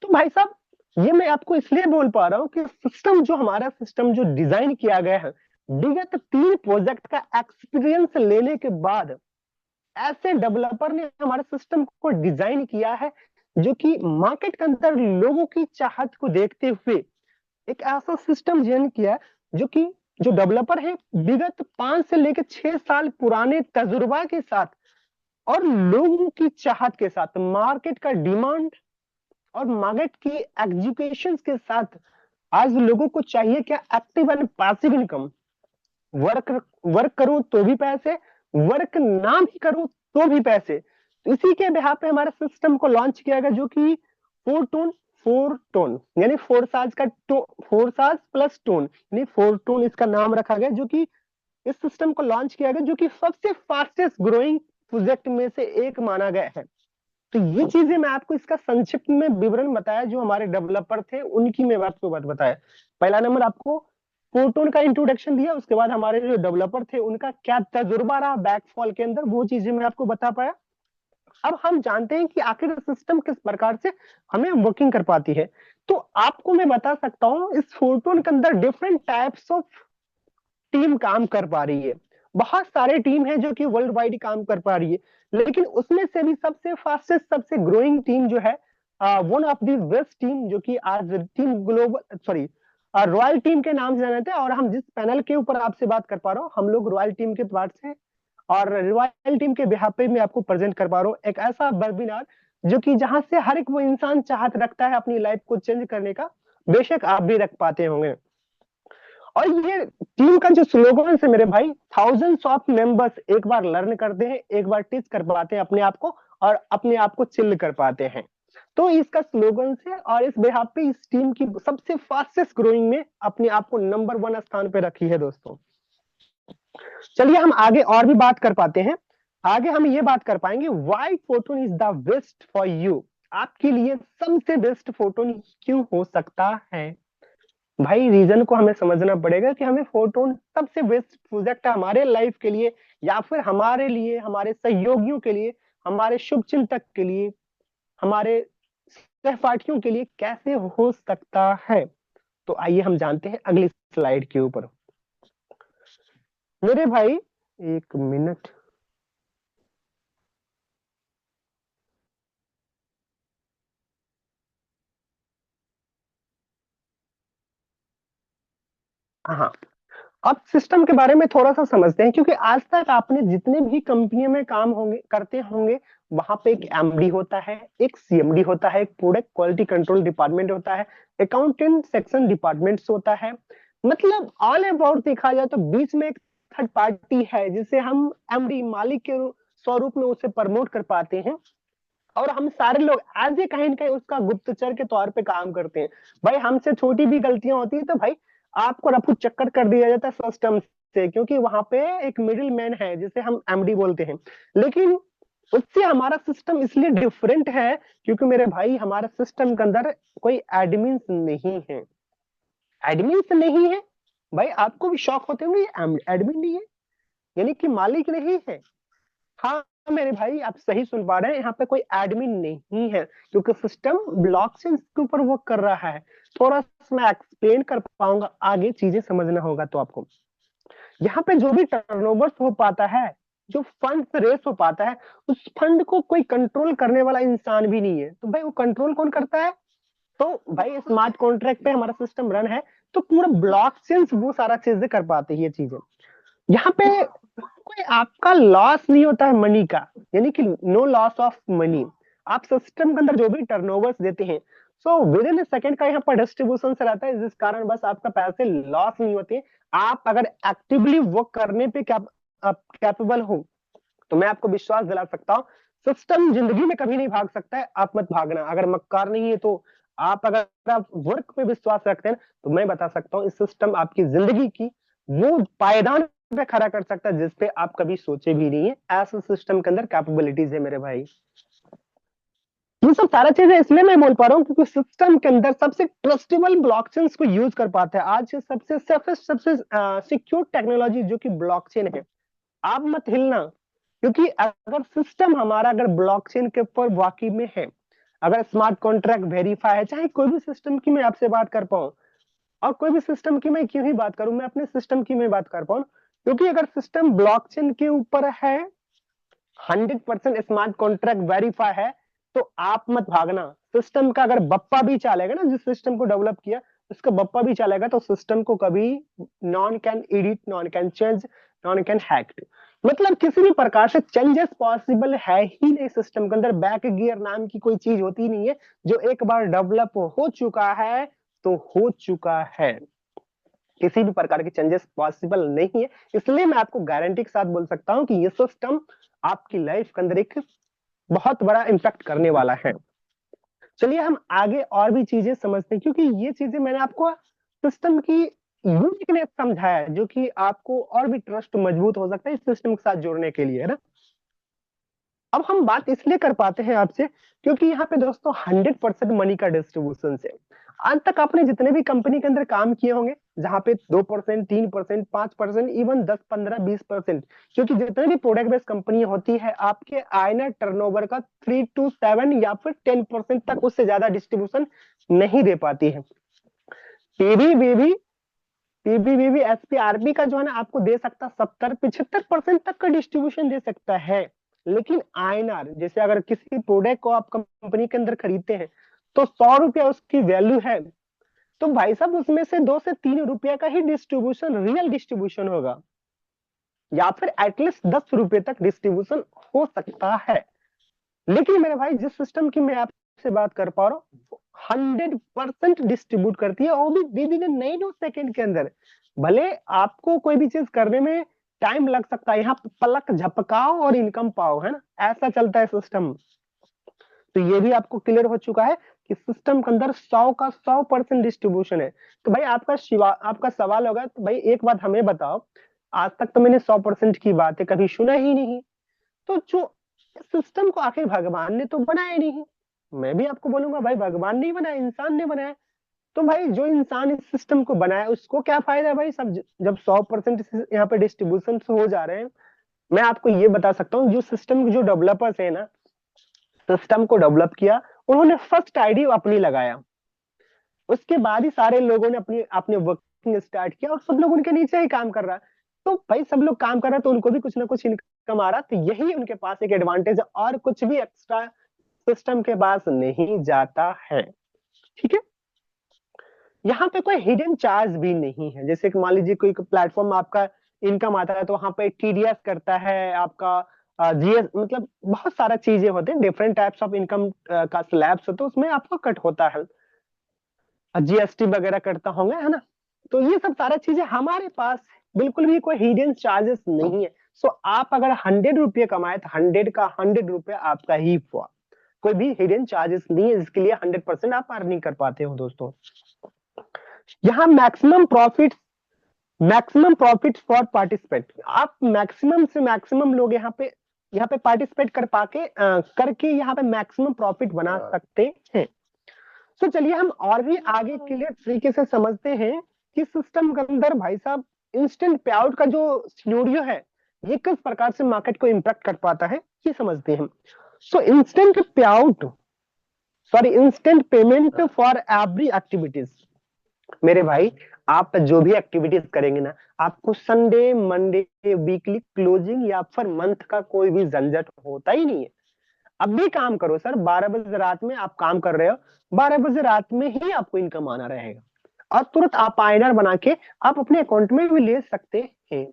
S2: तो भाई साहब, ये मैं आपको इसलिए बोल पा रहा हूँ कि सिस्टम जो हमारा सिस्टम जो डिजाइन किया गया है, विगत 3 प्रोजेक्ट का एक्सपीरियंस लेने के बाद ऐसे डेवलपर ने हमारे सिस्टम को डिजाइन किया है, जो कि मार्केट के अंदर लोगों की चाहत को देखते हुए एक ऐसा सिस्टम डिजाइन किया है, जो कि जो डेवलपर है विगत 5 से लेकर 6 साल पुराने तजुर्बा के साथ और लोगों की चाहत के साथ, मार्केट का डिमांड और मार्केट की एजुकेशन के साथ, आज लोगों को चाहिए क्या, active and passive income. Work work करूं तो भी पैसे, वर्क ना भी करूं तो भी पैसे। तो इसी के बिहार पे हमारे सिस्टम को लॉन्च किया गया, जो कि 4 टोन यानी 4 साज का 4 साज प्लस टोन यानी 4 टोन इसका नाम रखा गया, जो कि इस सिस्टम को लॉन्च किया गया, जो कि सबसे फास्टेस्ट ग्रोइंग प्रोजेक्ट में से एक माना गया है। तो ये चीजें मैं आपको इसका संक्षिप्त में विवरण बताया, जो हमारे डेवलपर थे उनकी मैं आपको बात बताया। पहला नंबर आपको फोटोन का इंट्रोडक्शन दिया, उसके बाद हमारे जो डेवलपर थे उनका क्या तजुर्बा रहा बैकफॉल के अंदर, वो चीजें मैं आपको बता पाया। अब हम जानते हैं कि आखिर सिस्टम किस प्रकार से हमें वर्किंग कर पाती है। तो आपको मैं बता सकता हूँ, इस फोटोन के अंदर डिफरेंट टाइप्स ऑफ टीम काम कर पा रही है। बहुत सारे टीम है जो कि वर्ल्ड वाइड काम कर पा रही है, लेकिन उसमें से भी सबसे फास्टेस्ट सबसे ग्रोइंग टीम जो है, one of the best team, जो कि आज team global sorry royal team के नाम से जाने थे। और हम जिस पैनल के ऊपर आपसे बात कर पा रहा हूँ, हम लोग रॉयल टीम के पार्ट से, और रॉयल टीम के बिहाफ पे मैं आपको प्रेजेंट कर पा रहा हूँ एक ऐसा वेबिनार, जो कि जहां से हर एक वो इंसान चाहत रखता है अपनी लाइफ को चेंज करने का। बेशक आप भी रख पाते होंगे। और ये टीम का जो स्लोगन है मेरे भाई, थाउजेंड्स ऑफ मेंबर्स एक बार लर्न करते हैं, एक बार टीच कर पाते हैं अपने आप को, और अपने आप को चिल कर पाते हैं। तो इसका स्लोगन से और इस बेहाफ पे इस टीम की सबसे फास्टेस्ट ग्रोइंग में अपने आप को नंबर 1 स्थान पे रखी है दोस्तों। चलिए हम आगे और भी बात कर पाते हैं। आगे हम ये बात कर पाएंगे why photon is the best for you. आपके लिए सबसे बेस्ट फोटोन क्यों हो सकता है? भाई रीजन को हमें समझना पड़ेगा कि हमें फोटोन सबसे बेस्ट प्रोजेक्ट है हमारे लाइफ के लिए, या फिर हमारे लिए, हमारे सहयोगियों के लिए, हमारे शुभ चिंतक के लिए, हमारे सहपाठियों के लिए कैसे हो सकता है। तो आइए हम जानते हैं अगली स्लाइड के ऊपर। मेरे भाई, एक मिनट। हाँ, अब सिस्टम के बारे में थोड़ा सा समझते हैं, क्योंकि आज तक आपने जितने भी कंपनियों में काम होंगे करते होंगे, वहां पे एक एमडी होता है, एक सीएमडी होता है, एक प्रोडक्ट क्वालिटी कंट्रोल डिपार्टमेंट होता है, अकाउंटेंट सेक्शन डिपार्टमेंट्स होता है। मतलब ऑल अबाउट देखा जाए तो बीच में एक थर्ड पार्टी है जिसे हम एमडी मालिक के स्वरूप में उसे प्रमोट कर पाते हैं, और हम सारे लोग एज ए कहीं ना कहीं उसका गुप्तचर के तौर पे काम करते हैं। भाई हमसे छोटी भी गलतियां होती है तो भाई आपको रफू चक्कर कर दिया जाता है सिस्टम से, क्योंकि वहां पे एक मिडिल मैन है जिसे हम एमडी बोलते हैं। लेकिन उससे हमारा सिस्टम इसलिए डिफरेंट है क्योंकि मेरे भाई हमारे सिस्टम के अंदर कोई एडमिन नहीं है। एडमिन नहीं है, भाई आपको भी शौक होते होंगे, एडमिन नहीं है यानी कि मालिक नहीं है। हाँ मेरे भाई, आप सही सुन पा रहे हैं, यहाँ पे कोई एडमिन नहीं है क्योंकि सिस्टम ब्लॉकचेन के ऊपर वर्क कर रहा है। थोड़ा सा मैं एक्सप्लेन कर पाऊंगा, आगे चीजें समझना होगा तो आपको। यहाँ पे जो भी टर्नओवर हो पाता है, जो फंड रेस हो पाता है, उस फंड को कोई कंट्रोल करने वाला इंसान भी नहीं है। तो भाई वो कंट्रोल कौन करता है? तो भाई स्मार्ट कॉन्ट्रैक्ट पे हमारा सिस्टम रन है, तो पूरा ब्लॉकचेन वो सारा चीजें कर पाते हैं ये चीजें। यहाँ पे कोई आपका लॉस नहीं होता है मनी का, यानी कि नो लॉस ऑफ मनी। आप सिस्टम के अंदर जो भी टर्नओवर्स देते हैं, सो विद इन सेकंड का यहाँ पर डिस्ट्रीब्यूशन से रहता है, जिस कारण बस आपका पैसे लॉस नहीं होते। आप अगर एक्टिवली वर्क करने पे कैपेबल हो तो मैं आपको विश्वास दिला सकता हूँ सिस्टम जिंदगी में कभी नहीं भाग सकता है। आप मत भागना, अगर मक्कार नहीं है तो आप, अगर आप वर्क पे विश्वास रखते हैं तो मैं बता सकता हूँ इस सिस्टम आपकी जिंदगी की वो पायदान पे खड़ा कर सकता है जिसपे आप कभी सोचे भी नहीं है। ऐसे सिस्टम के अंदर कैपेबिलिटीज है मेरे भाई। ये सब सारा चीजें इसलिए मैं बोल पा रहा हूँ क्योंकि सिस्टम के अंदर सबसे ट्रस्टेबल ब्लॉकचेन को यूज कर पाते हैं। आज सबसे सेफेस्ट, सबसे सिक्योर टेक्नोलॉजी जो कि ब्लॉकचेन है। आप मत हिलना, क्योंकि अगर सिस्टम हमारा अगर ब्लॉकचेन के ऊपर वाकई में है, अगर स्मार्ट कॉन्ट्रैक्ट वेरीफाई है, चाहे कोई भी सिस्टम की मैं आपसे बात कर पाऊं, और कोई भी सिस्टम की मैं क्यों ही बात करूं, मैं अपने सिस्टम की मैं बात कर पाऊं, क्योंकि अगर सिस्टम ब्लॉकचेन के ऊपर है, 100% स्मार्ट कॉन्ट्रैक्ट वेरीफाई है, तो आप मत भागना। सिस्टम का अगर बप्पा भी चलेगा ना, जिस सिस्टम को डेवलप किया उसका बप्पा भी चलेगा, तो सिस्टम को कभी non can edit, non can change, non can hack. मतलब किसी भी प्रकार से चेंजेस पॉसिबल है ही नहीं सिस्टम के अंदर। बैक गियर नाम की कोई चीज होती नहीं है, जो एक बार डेवलप हो चुका है तो हो चुका है, किसी भी प्रकार के चेंजेस पॉसिबल नहीं है। इसलिए मैं आपको गारंटी के साथ बोल सकता हूं कि ये सिस्टम आपकी लाइफ के अंदर एक बहुत बड़ा इम्पैक्ट करने वाला है। चलिए हम आगे और भी चीजें समझते हैं, क्योंकि ये चीजें मैंने आपको सिस्टम की यूनिकनेस समझाया है, जो कि आपको और भी ट्रस्ट मजबूत हो सकता है इस सिस्टम के साथ जोड़ने के लिए, है ना। अब हम बात इसलिए कर पाते हैं आपसे क्योंकि यहाँ पे दोस्तों 100% मनी का डिस्ट्रीब्यूशन है। आज तक आपने जितने भी कंपनी के अंदर काम किए होंगे, जहां पे 2%, 3%, 5%, इवन 10, 15, 20%, क्योंकि जितने भी प्रोडक्ट बेस्ड कंपनी होती है, आपके आईना टर्नओवर का 3 to 7 या फिर 10% तक, उससे ज्यादा डिस्ट्रीब्यूशन नहीं दे पाती है। पीबीबीबी पीबीबीबी एसपीआरबी का जो है ना, आपको दे सकता 70-75% तक का डिस्ट्रीब्यूशन दे सकता है। लेकिन आईएनआर, जैसे अगर किसी प्रोडक्ट को आप कंपनी के अंदर खरीदते हैं तो 100 रुपया उसकी वैल्यू है, तो भाई साहब उसमें से 2 से 3 रुपया का ही डिस्ट्रीब्यूशन, रियल डिस्ट्रीब्यूशन होगा, या फिर एटलीस्ट 10 रुपए तक डिस्ट्रीब्यूशन हो सकता है। लेकिन मेरे भाई जिस सिस्टम की मैं आपसे बात कर पा रहा हूँ, 100% डिस्ट्रीब्यूट करती है, और भी विद इन 9 सेकेंड के अंदर। भले आपको कोई भी चीज करने में टाइम लग सकता है, यहाँ पलक झपकाओ और इनकम पाओ, है ना, ऐसा चलता है सिस्टम। तो ये भी आपको क्लियर हो चुका है कि सिस्टम के अंदर 100% डिस्ट्रीब्यूशन है। तो भाई आपका सवाल होगा, तो भाई एक बात हमें बताओ आज तक तो मैंने 100% की बातें कभी सुना ही नहीं। तो जो सिस्टम को आखिर भगवान ने तो बनाया नहीं। मैं भी आपको बोलूंगा भाई भगवान नहीं बनाया, इंसान ने बनाया। तो भाई जो इंसान इस सिस्टम को बनाया उसको क्या फायदा है भाई, सब जब 100% यहाँ पे डिस्ट्रीब्यूशन हो जा रहे हैं। मैं आपको ये बता सकता हूँ, जो सिस्टम के जो डेवलपर्स है ना, सिस्टम को डेवलप किया, उन्होंने फर्स्ट आईडी अपनी लगाया। उसके बाद ही सारे लोगों ने अपनी अपने वर्किंग स्टार्ट किया और सब लोग उनके नीचे ही काम कर रहा है। तो भाई सब लोग काम कर रहा है तो उनको भी कुछ ना कुछ इनकम आ रहा, तो यही उनके पास एक एडवांटेज है, और कुछ भी एक्स्ट्रा सिस्टम के पास नहीं जाता है। ठीक है, यहाँ पे कोई हिडन चार्ज भी नहीं है। जैसे कि मान लीजिए कोई प्लेटफॉर्म आपका इनकम आता है तो वहां पे टीडीएस करता है आपका, जीएस, मतलब बहुत सारा चीजें होते हैं, डिफरेंट टाइप्स ऑफ इनकम का स्लैब्स होते हैं, उसमें आपको कट होता है, जीएसटी वगैरह करता होंगे, है ना। तो ये सब सारा चीजें हमारे पास बिल्कुल भी कोई हिडन चार्जेस नहीं है। सो आप अगर 100 रुपये कमाए तो 100 का 100 रुपये आपका ही हुआ, कोई भी हिडन चार्जेस नहीं है, जिसके लिए 100% आप अर्निंग कर पाते हो दोस्तों। यहाँ मैक्सिमम प्रॉफिट फॉर पार्टिसिपेट, आप मैक्सिमम से मैक्सिमम लोग यहाँ पे पार्टिसिपेट करके यहाँ पे मैक्सिमम प्रॉफिट बना सकते हैं। तो चलिए हम और भी आगे क्लियर तरीके से समझते हैं कि सिस्टम के अंदर भाई साहब इंस्टेंट पे आउट का जो सिनेरियो है ये किस प्रकार से मार्केट को इंपैक्ट कर पाता है, ये समझते हैं। So instant payment for every activities. मेरे भाई आप जो भी एक्टिविटीज करेंगे ना, आपको संडे मंडे वीकली क्लोजिंग या फिर मंथ का कोई भी झंझट होता ही नहीं है। अब भी काम करो सर, 12 बजे रात में आप काम कर रहे हो, 12 बजे रात में ही आपको इनकम आना रहेगा, और तुरंत आप आईआरआर बना के आप अपने अकाउंट में भी ले सकते हैं।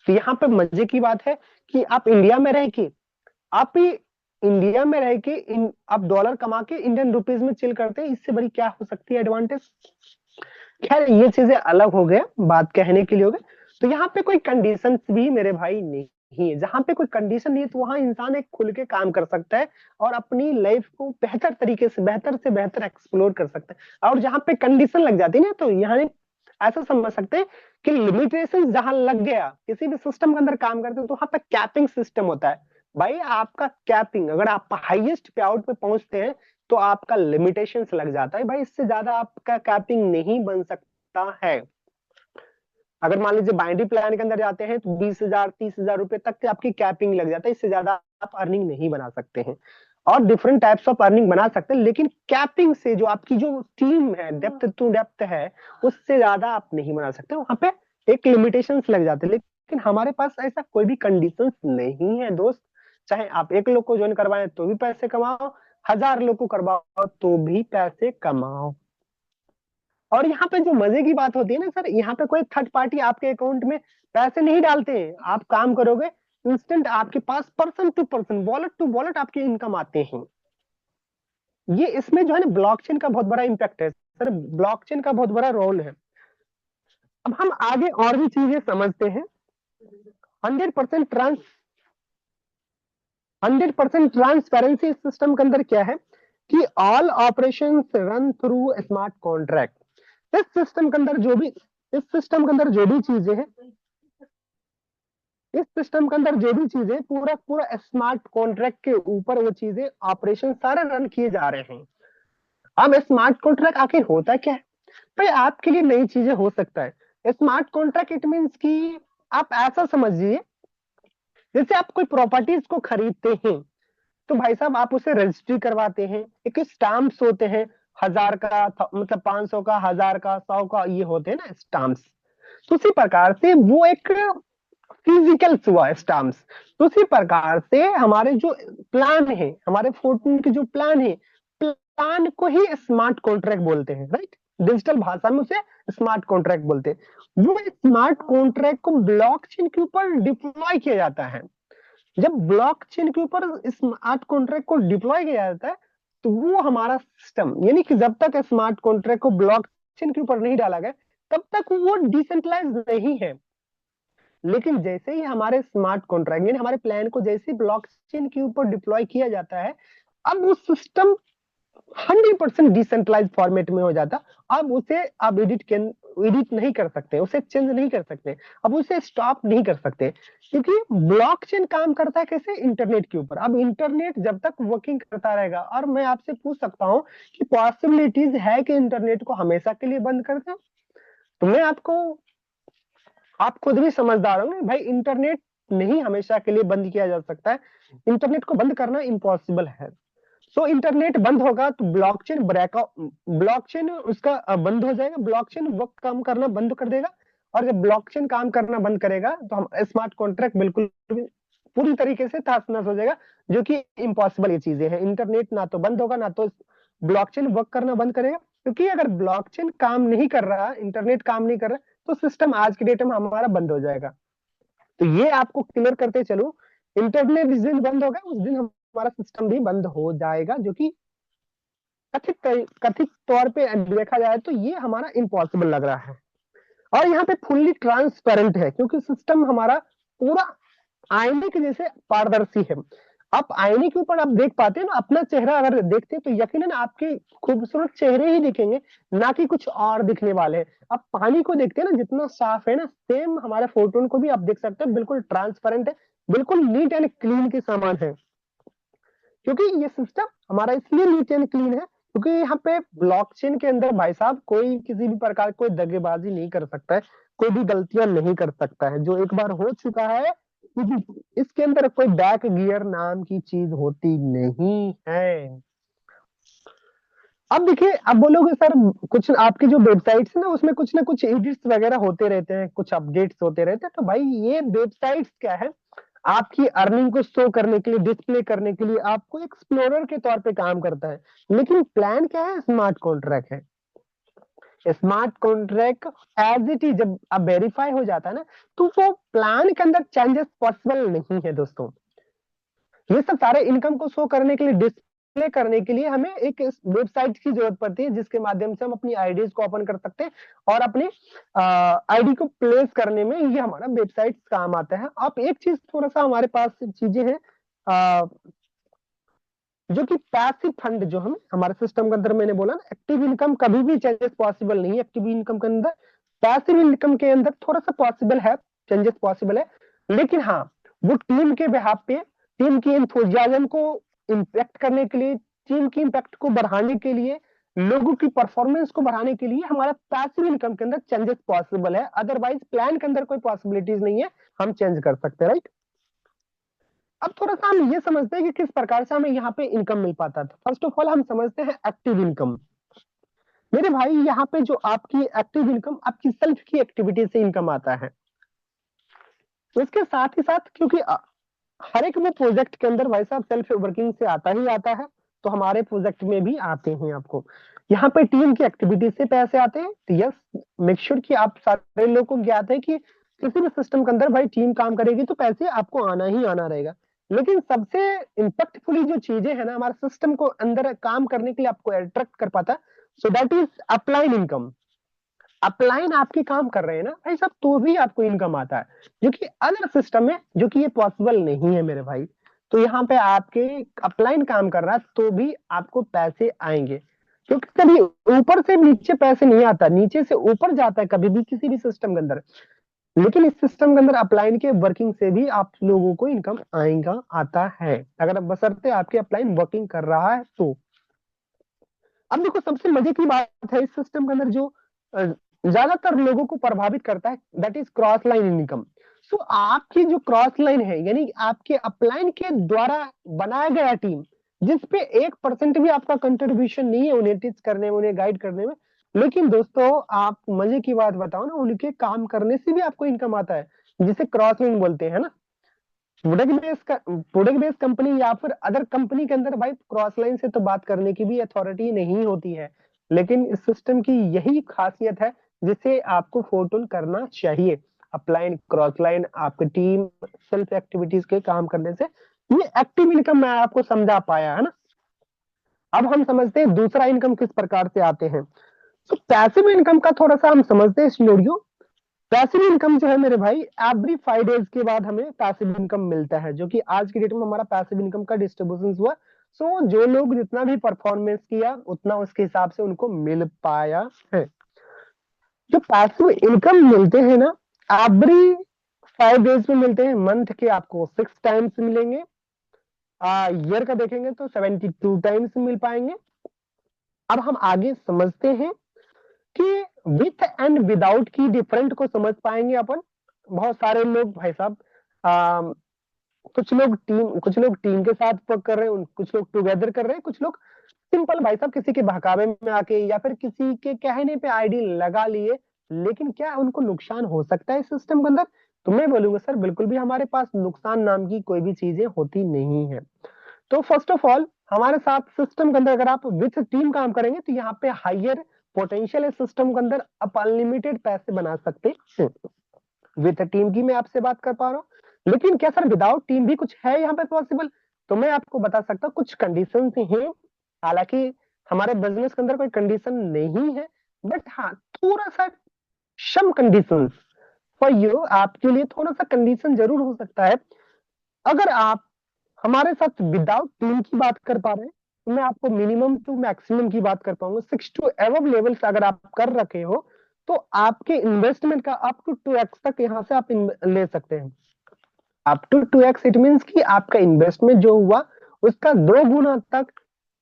S2: तो यहाँ पे मजे की बात है कि आप इंडिया में रह के, आप ही इंडिया में रह के आप डॉलर कमा के इंडियन रुपीज में चिल करते हैं, इससे बड़ी क्या हो सकती है एडवांटेज। खैर ये चीजें अलग हो गया, बात कहने के लिए हो गए। तो यहाँ पे कोई कंडीशन भी मेरे भाई नहीं है। जहां पे कोई कंडीशन नहीं है तो वहां इंसान एक खुल के काम कर सकता है और अपनी लाइफ को बेहतर तरीके से बेहतर एक्सप्लोर कर सकता है। और जहां पे कंडीशन लग जाती है ना, तो यहाँ ऐसा समझ सकते हैं कि लिमिटेशन जहां लग गया, किसी भी सिस्टम के अंदर काम करते हो तो वहां पे कैपिंग सिस्टम होता है। भाई आपका कैपिंग, अगर आप हाईएस्ट पे आउट पे पहुंचते हैं तो आपका लिमिटेशंस लग जाता है भाई, इससे ज्यादा आपका कैपिंग नहीं बन सकता है। अगर मान लीजिए बाइनरी प्लान के अंदर जाते हैं तो 20,000 30,000 रुपए तक की आपकी कैपिंग लग जाता है, इससे ज्यादा आप अर्निंग नहीं बना सकते हैं। और डिफरेंट टाइप्स ऑफ अर्निंग बना सकते हैं, लेकिन कैपिंग से जो आपकी जो टीम है, डेप्थ टू डेप्थ है, उससे ज्यादा आप नहीं बना सकते, वहां पे एक लिमिटेशंस लग जाते हैं। लेकिन हमारे पास ऐसा कोई भी कंडीशंस नहीं है दोस्त। चाहे आप 1 लोग को ज्वाइन करवाएं तो भी पैसे कमाओ, 1000 लोग को करवाओ तो भी पैसे कमाओ। और यहाँ पे जो मजे की बात होती है ना सर, यहाँ पे कोई थर्ड पार्टी आपके अकाउंट में पैसे नहीं डालते हैं। आप काम करोगे इंस्टेंट आपके पास person to person, wallet to wallet आपके इनकम आते हैं। ये इसमें जो है ना ब्लॉकचेन का बहुत बड़ा इंपैक्ट है सर, ब्लॉकचेन का बहुत बड़ा रोल है। अब हम आगे और भी चीजें समझते हैं। 100% 100% ट्रांसपेरेंसी सिस्टम के अंदर क्या है कि all operation run through smart contract. इस सिस्टम के अंदर जो भी चीजें हैं, इस सिस्टम के अंदर जो भी चीजें पूरा पूरा स्मार्ट कॉन्ट्रैक्ट के ऊपर वो चीजें ऑपरेशन सारे रन किए जा रहे हैं। अब स्मार्ट कॉन्ट्रैक्ट आखिर होता क्या है भाई, आपके लिए नई चीजें हो सकता है। स्मार्ट कॉन्ट्रैक्ट इट मींस कि आप ऐसा समझिए, जैसे आप कोई प्रॉपर्टीज को खरीदते हैं तो भाई साहब आप उसे रजिस्ट्री करवाते हैं, एक स्टाम्प्स होते हैं, 1000 का मतलब 500 का, 1000 का, 100 का, ये होते हैं ना स्टाम्प्स। तो उसी प्रकार से वो एक फिजिकल हुआ स्टाम्प्स। तो उसी प्रकार से हमारे जो प्लान है, हमारे फोर्टून के जो प्लान है, प्लान को ही स्मार्ट कॉन्ट्रैक्ट बोलते हैं, राइट। डिजिटल भाषा में उसे स्मार्ट कॉन्ट्रैक्ट बोलते हैं। वो स्मार्ट कॉन्ट्रैक्ट को ब्लॉकचेन के ऊपर डिप्लॉय किया जाता है। जब ब्लॉकचेन के ऊपर स्मार्ट कॉन्ट्रैक्ट को डिप्लॉय किया जाता है तो वो हमारा सिस्टम, यानी कि जब तक स्मार्ट कॉन्ट्रैक्ट को ब्लॉकचेन के ऊपर नहीं डाला गया तब तक वो डिसेंट्रलाइज नहीं है। लेकिन जैसे ही हमारे स्मार्ट कॉन्ट्रैक्ट यानी हमारे प्लान को जैसे ब्लॉकचेन के ऊपर डिप्लॉय किया जाता है, अब वो सिस्टम 100% डिसेंट्रलाइज फॉर्मेट में हो जाता। अब उसे आप एडिट एडिट नहीं कर सकते, उसे चेंज नहीं कर सकते, अब उसे स्टॉप नहीं कर सकते, क्योंकि ब्लॉकचेन काम करता है कैसे, इंटरनेट के ऊपर। अब इंटरनेट जब तक वर्किंग करता रहेगा, और मैं आपसे पूछ सकता हूँ कि पॉसिबिलिटीज है कि इंटरनेट को हमेशा के लिए बंद कर दें? तो मैं आपको, आप खुद भी समझदार होंगे भाई, इंटरनेट नहीं हमेशा के लिए बंद किया जा सकता है, इंटरनेट को बंद करना इम्पॉसिबल है। सो इंटरनेट बंद होगा तो ब्लॉकचेन ब्रेकआउट, ब्लॉकचेन उसका बंद हो जाएगा, ब्लॉकचेन वो काम करना बंद कर देगा। और जब ब्लॉकचेन काम करना बंद करेगा तो हम स्मार्ट कॉन्ट्रैक्ट बिल्कुल भी पूरी तरीके से तहस नहस हो जाएगा, जो कि इम्पॉसिबल ये चीजें हैं। इंटरनेट ना तो बंद होगा, ना तो ब्लॉकचेन वर्क करना बंद करेगा, क्योंकि अगर ब्लॉकचेन काम नहीं कर रहा, इंटरनेट काम नहीं कर रहा, तो सिस्टम आज के डेट में हमारा बंद हो जाएगा। तो ये आपको क्लियर करते चलो, इंटरनेट जिस दिन बंद होगा उस दिन हमारा सिस्टम भी बंद हो जाएगा, जो कि कथित तौर पे देखा जाए तो ये हमारा इम्पॉसिबल लग रहा है। और यहाँ पे फुल्ली ट्रांसपेरेंट है, क्योंकि सिस्टम हमारा पूरा आईने के जैसे पारदर्शी है। आप आईने के ऊपर आप देख पाते हैं ना अपना चेहरा, अगर देखते हैं तो यकीनन आपके खूबसूरत चेहरे ही दिखेंगे, ना कि कुछ और दिखने वाले हैं। आप पानी को देखते हैं ना, जितना साफ है ना, सेम हमारे फोटोन को भी आप देख सकते हैं, बिल्कुल ट्रांसपेरेंट है, बिल्कुल नीट एंड क्लीन के समान है। क्योंकि ये सिस्टम हमारा इसलिए नीट एंड क्लीन है क्योंकि यहाँ पे ब्लॉकचेन के अंदर भाई साहब कोई किसी भी प्रकार कोई दगेबाजी नहीं कर सकता है, कोई भी गलतियां नहीं कर सकता है। जो एक बार हो चुका है, इसके अंदर कोई बैक गियर नाम की चीज होती नहीं है। अब देखिए, अब बोलोगे सर कुछ आपकी जो वेबसाइट्स है ना उसमें कुछ ना कुछ एडिट्स वगैरह होते रहते हैं, कुछ अपडेट्स होते रहते हैं, तो भाई ये वेबसाइट्स क्या है, आपकी अर्निंग को शो करने के लिए, डिस्प्ले करने के लिए आपको एक्सप्लोरर के तौर पे काम करता है। लेकिन प्लान क्या है, स्मार्ट कॉन्ट्रैक्ट है। Smart contract as it is जब अब वेरीफाई हो जाता है ना, तो वो प्लान के अंदर चेंजेस पॉसिबल नहीं है दोस्तों। ये सब सारे इनकम को शो करने के लिए, डिस्प्ले करने के लिए हमें एक वेबसाइट की जरूरत पड़ती है, जिसके माध्यम से हम अपनी आईडीज को ओपन कर सकते हैं, और अपने आईडी को प्लेस करने में ये हमारा वेबसाइट काम आता है। अब एक चीज थोड़ा सा हमारे पास चीजें हैं, जो कि पैसिव फंड जो हम हमारे सिस्टम के अंदर, मैंने बोला ना एक्टिव इनकम कभी भी चेंजेस पॉसिबल नहीं है एक्टिव इनकम के अंदर, पैसिव इनकम के अंदर थोड़ा सा पॉसिबल है, चेंजेस पॉसिबल है। लेकिन हाँ, वो टीम के बिहाफ पे, टीम की एंथुजियाज्म को इम्पैक्ट करने के लिए, टीम की इम्पैक्ट को बढ़ाने के लिए, लोगों की परफॉर्मेंस को बढ़ाने के लिए हमारा पैसिव इनकम के अंदर चेंजेस पॉसिबल है। अदरवाइज प्लान के अंदर कोई पॉसिबिलिटीज नहीं है, हम चेंज कर सकते हैं, राइट। अब थोड़ा सा हम ये समझते हैं कि किस प्रकार से हमें यहाँ पे इनकम मिल पाता था। फर्स्ट ऑफ ऑल हम समझते हैं एक्टिव इनकम। मेरे भाई यहाँ पे जो आपकी एक्टिव इनकम आपकी सेल्फ की एक्टिविटी से इनकम आता है। तो इसके साथ ही साथ, क्योंकि हर एक वो प्रोजेक्ट के अंदर भाई साहब सेल्फ वर्किंग से आता ही आता है, तो हमारे प्रोजेक्ट में भी आते हैं आपको यहाँ पे टीम की एक्टिविटी से पैसे आते हैं। तो यस, मेक श्योर कि आप सारे लोगों को ज्ञात है कि किसी भी सिस्टम के अंदर भाई टीम काम करेगी तो पैसे आपको आना ही आना रहेगा। लेकिन सबसे इम्पैक्टफुली जो चीजें है ना हमारे सिस्टम को अंदर काम करने के लिए आपको अट्रैक्ट कर पाता, so that is upline income. Upline आपके काम कर रहे हैं ना भाई साहब, तो भी आपको इनकम आता है, जो कि अदर सिस्टम में जो कि ये पॉसिबल नहीं है मेरे भाई। तो यहाँ पे आपके अपलाइन काम कर रहा है तो भी आपको पैसे आएंगे, क्योंकि कभी ऊपर से नीचे पैसे नहीं आता, नीचे से ऊपर जाता है कभी भी किसी भी सिस्टम के अंदर। लेकिन इस सिस्टम के अंदर अपलाइन के वर्किंग से भी आप लोगों को इनकम आएगा, आता है, अगर बशर्ते आपके अपलाइन वर्किंग कर रहा है तो। अब देखो सबसे मजे की बात है इस सिस्टम के अंदर जो ज्यादातर लोगों को प्रभावित करता है, that is cross line income. So आपकी जो क्रॉस लाइन है, यानी आपके अपलाइन के द्वारा बनाया गया टीम, जिसपे 1% भी आपका कंट्रीब्यूशन नहीं है उन्हें टीच करने में, उन्हें गाइड करने में। लेकिन दोस्तों आप मजे की बात बताओ ना, उनके काम करने से भी आपको इनकम आता है, जिसे क्रॉस लाइन बोलते हैं ना। प्रोडक्ट बेस्ड कंपनी या फिर अदर कंपनी के अंदर भाई क्रॉस लाइन से तो बात करने की भी अथॉरिटी नहीं होती है, लेकिन इस सिस्टम की यही खासियत है जिसे आपको फोर्टून करना चाहिए। अपलाइन, क्रॉस लाइन, आपकी टीम सेल्फ एक्टिविटीज के काम करने से ये एक्टिव इनकम मैं आपको समझा पाया है ना। अब हम समझते हैं दूसरा इनकम किस प्रकार से आते हैं। तो पैसिव इनकम का थोड़ा सा हम समझते हैं सिनेरियो। पैसिव इनकम जो है मेरे भाई, एवरी 5 डेज के बाद हमें पैसिव इनकम मिलता है, जो कि आज की डेट में हमारा पैसिव इनकम का डिस्ट्रीब्यूशन हुआ। सो जो लोग जितना भी परफॉर्मेंस किया उतना उसके हिसाब से उनको मिल पाया है। जो पैसिव इनकम मिलते हैं ना, एवरी 5 डेज में मिलते हैं। मंथ के आपको 6 टाइम्स मिलेंगे, ईयर का देखेंगे तो 72 टाइम्स मिल पाएंगे। अब हम आगे समझते हैं कि विथ एंड विदाउट की डिफरेंट को समझ पाएंगे अपन। बहुत सारे लोग भाई साहब, आ, कुछ लोग टीम के साथ वर्क कर रहे हैं, कुछ लोग टुगेदर कर रहे हैं, कुछ लोग सिंपल भाई साहब किसी के बहकावे में आके या फिर किसी के कहने पे आईडी लगा लिए। लेकिन क्या उनको नुकसान हो सकता है इस सिस्टम के अंदर? तो मैं बोलूंगा सर, बिल्कुल भी हमारे पास नुकसान नाम की कोई भी चीजें होती नहीं है। तो फर्स्ट ऑफ ऑल, हमारे साथ सिस्टम के अंदर अगर आप विथ टीम काम करेंगे तो यहाँ पे हायर पोटेंशियल है सिस्टम के अंदर, आप अनलिमिटेड पैसे बना सकते हैं। विथ टीम की मैं आपसे बात कर पा रहा हूँ, लेकिन क्या सर विदाउट टीम भी कुछ है यहाँ पे पॉसिबल? तो मैं आपको बता सकता हूँ कुछ कंडीशन हैं। हालांकि हमारे बिजनेस के अंदर कोई कंडीशन नहीं है, बट हाँ थोड़ा सा सम कंडीशन फॉर यू, आपके लिए थोड़ा सा कंडीशन जरूर हो सकता है। अगर आप हमारे साथ विदाउट टीम की बात कर पा रहे हैं तो मैं आपको मिनिमम टू मैक्सिमम की बात कर पाऊंगा। 6 टू एवब लेवल्स अगर आप कर रखे हो तो आपके इन्वेस्टमेंट का अप टू 2x तक यहाँ से आप ले सकते हैं। Up to 2x it means कि आपका इन्वेस्टमेंट जो हुआ उसका 2 गुना तक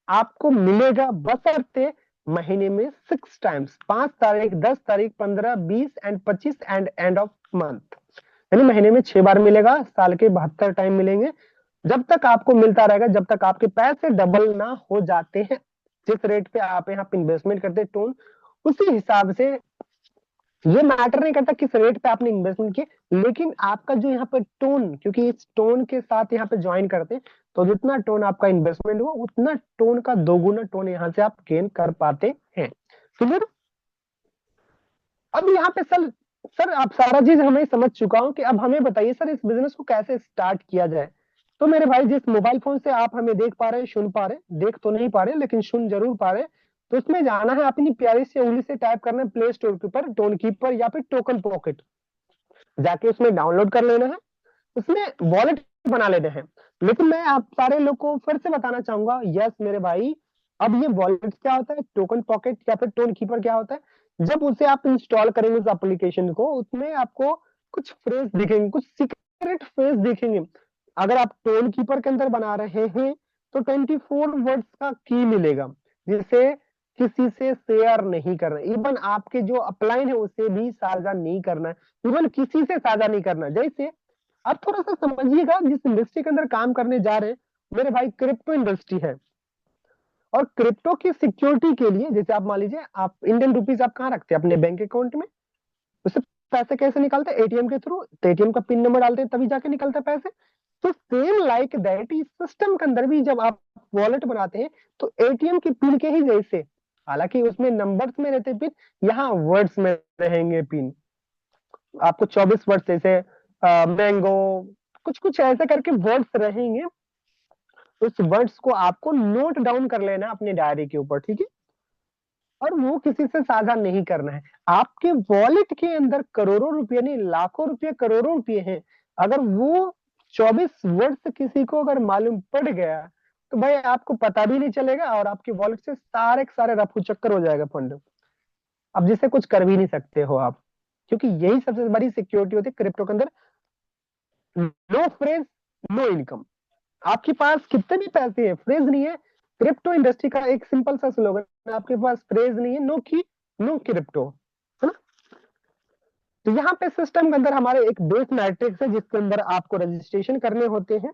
S2: आपको मिलेगा, बशर्ते महीने में 6 टाइम्स, 5 तारीख, 10 तारीख, 15, 20 and 25 and end of month, यानी महीने में 6 बार मिलेगा, साल के 72 टाइम मिलेंगे। जब तक आपको मिलता रहेगा, जब तक आपके पैसे डबल ना हो जाते हैं, जिस रेट पे आप यहाँ पे इन्वेस्टमेंट करते हैं टोन, उसी हिसाब से ये मैटर नहीं करता किस रेट पे आपने इन्वेस्टमेंट किया, लेकिन आपका जो यहाँ पे टोन, क्योंकि इस टोन के साथ यहाँ पे ज्वाइन करते हैं, तो जितना टोन आपका इन्वेस्टमेंट हुआ उतना टोन का 2 गुना टोन यहाँ से आप गेन कर पाते हैं। क्लियर? अब यहाँ पे सर, आप सारा चीज हमें समझ चुका हूं कि अब हमें बताइए सर इस बिजनेस को कैसे स्टार्ट किया जाए। तो मेरे भाई, जिस मोबाइल फोन से आप हमें देख पा रहे हैं, सुन पा रहे हैं, देख तो नहीं पा रहे लेकिन सुन जरूर पा रहे हैं, तो उसमें जाना है, अपनी प्यारी सी उंगली से टाइप करना है प्ले स्टोर के ऊपर टोन कीपर या फिर टोकन पॉकेट, जाके उसमें डाउनलोड कर लेना है, उसमें वॉलेट बना लेना है। लेकिन मैं आप सारे लोग को फिर से बताना चाहूंगा, यस मेरे भाई, अब ये वॉलेट क्या होता है, टोकन पॉकेट या फिर टोन कीपर क्या होता है, जब उसे आप इंस्टॉल करेंगे उस एप्लीकेशन को, उसमें आपको कुछ फ्रेज दिखेंगे, कुछ सीक्रेट फ्रेज दिखेंगे। अगर आप टोन कीपर के अंदर बना रहे हैं तो 24 वर्ड्स का की मिलेगा, जिसे किसी से शेयर नहीं करना, इवन आपके जो अपलाइन है उसे भी साझा नहीं करना है, इवन किसी से साझा नहीं करना। जैसे आप थोड़ा सा समझिएगा, जिस इंडस्ट्री के अंदर काम करने जा रहे हैं मेरे भाई, क्रिप्टो इंडस्ट्री है, और क्रिप्टो की सिक्योरिटी के लिए, जैसे आप मान लीजिए, आप इंडियन रुपीज आप कहाँ रखते हैं? अपने बैंक अकाउंट में। उससे पैसे कैसे निकालते हैं? एटीएम के थ्रू। तो एटीएम का पिन नंबर डालते हैं तभी जाके निकलता है पैसे। तो सेम लाइक दैट इस सिस्टम के अंदर भी जब आप वॉलेट बनाते हैं तो एटीएम की पिन के ही जैसे, हालांकि उसमें नंबर्स में रहते पिन, यहाँ वर्ड्स में रहेंगे पिन। आपको 24 वर्ड जैसे मैंगो, कुछ कुछ ऐसे करके वर्ड्स रहेंगे। उस वर्ड्स को आपको नोट डाउन कर लेना अपने डायरी के ऊपर, ठीक है? और वो किसी से साझा नहीं करना है। आपके वॉलेट के अंदर करोड़ों रुपए नहीं, लाखों रुपए, करोड़ों रुपए हैं, अगर वो 24 वर्ड से किसी को अगर मालूम पड़ गया तो भाई आपको पता भी नहीं चलेगा, और आपके वॉलेट से सारे के सारे रफू चक्कर हो जाएगा फंड। अब जिससे कुछ कर भी नहीं सकते हो आप, क्योंकि यही सबसे बड़ी सिक्योरिटी होती है क्रिप्टो के अंदर। No phrase, no income. आपके पास कितने भी पैसे हैं, फ्रेज नहीं है। क्रिप्टो इंडस्ट्री का एक सिंपल सा स्लोगन है, आपके पास फ्रेज नहीं है, नो की नो क्रिप्टो, है ना? तो यहाँ पे सिस्टम के अंदर हमारे एक बेस मैट्रिक्स है जिसके अंदर आपको रजिस्ट्रेशन करने होते हैं।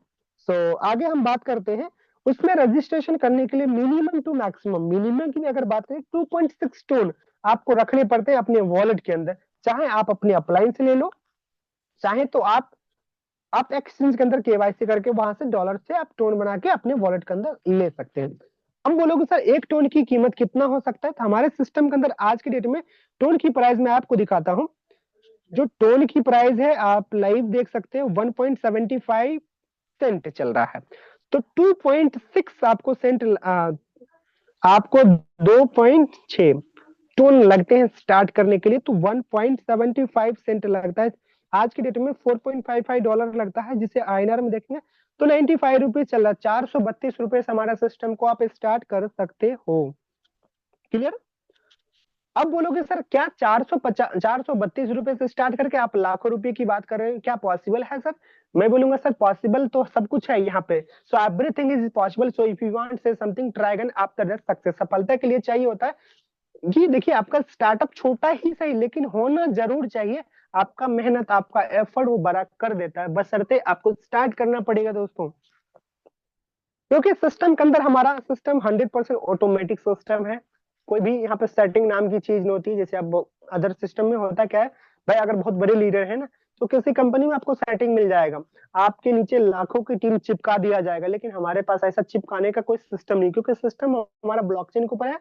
S2: सो आगे हम बात करते हैं। उसमें रजिस्ट्रेशन करने के लिए मिनिमम टू मैक्सिमम, मिनिमम की अगर बात करें 2.6 टोन आपको रखने पड़ते हैं अपने वॉलेट के अंदर। चाहे आप अपने अपलाइन से ले लो, चाहे तो आप एक्सचेंज के अंदर केवाईसी करके वहां से डॉलर से आप टोन बना के अपने वॉलेट के अंदर ले सकते हैं। हम बोलोगे सर एक टोन की कीमत कितना हो सकता है, तो हमारे सिस्टम के अंदर आज की डेट में टोन की प्राइस मैं आपको दिखाता हूं। जो टोन की प्राइस है आप लाइव देख सकते हो, 1.75 सेंट चल रहा है। तो 2.6 आपको सेंट, आपको 2.6 टोन लगते हैं स्टार्ट करने के लिए, तो 1.75 सेंट लगता है। आज की डेट में $4.55 लगता है, जिसे आईएनआर में देखेंगे तो 95 रुपीज चल रहा है। 432 रुपए से हमारा सिस्टम को आप स्टार्ट कर सकते हो। क्लियर? अब बोलोगे सर क्या 432 रुपए से स्टार्ट करके आप लाखों रुपए की बात कर रहे हो, क्या पॉसिबल है सर? मैं बोलूंगा सर पॉसिबल तो सब कुछ है यहाँ पे। So everything is possible, so if you want say something try again after that success. सफलता के लिए चाहिए होता है कि देखिए आपका स्टार्टअप छोटा ही सही लेकिन होना जरूर चाहिए। आपका मेहनत आपका एफर्ट वो बड़ा कर देता है, बशर्ते आपको स्टार्ट करना पड़ेगा दोस्तों। क्योंकि सिस्टम के अंदर हमारा सिस्टम 100% ऑटोमेटिक सिस्टम है। कोई भी यहाँ पे सेटिंग नाम की चीज नहीं होती। जैसे अब अदर सिस्टम में होता क्या है भाई, अगर बहुत बड़े लीडर है ना तो किसी कंपनी में आपको सेटिंग मिल जाएगा, आपके नीचे लाखों की टीम चिपका दिया जाएगा। लेकिन हमारे पास ऐसा चिपकाने का कोई सिस्टम नहीं, क्योंकि सिस्टम हमारा ब्लॉकचेन के ऊपर है।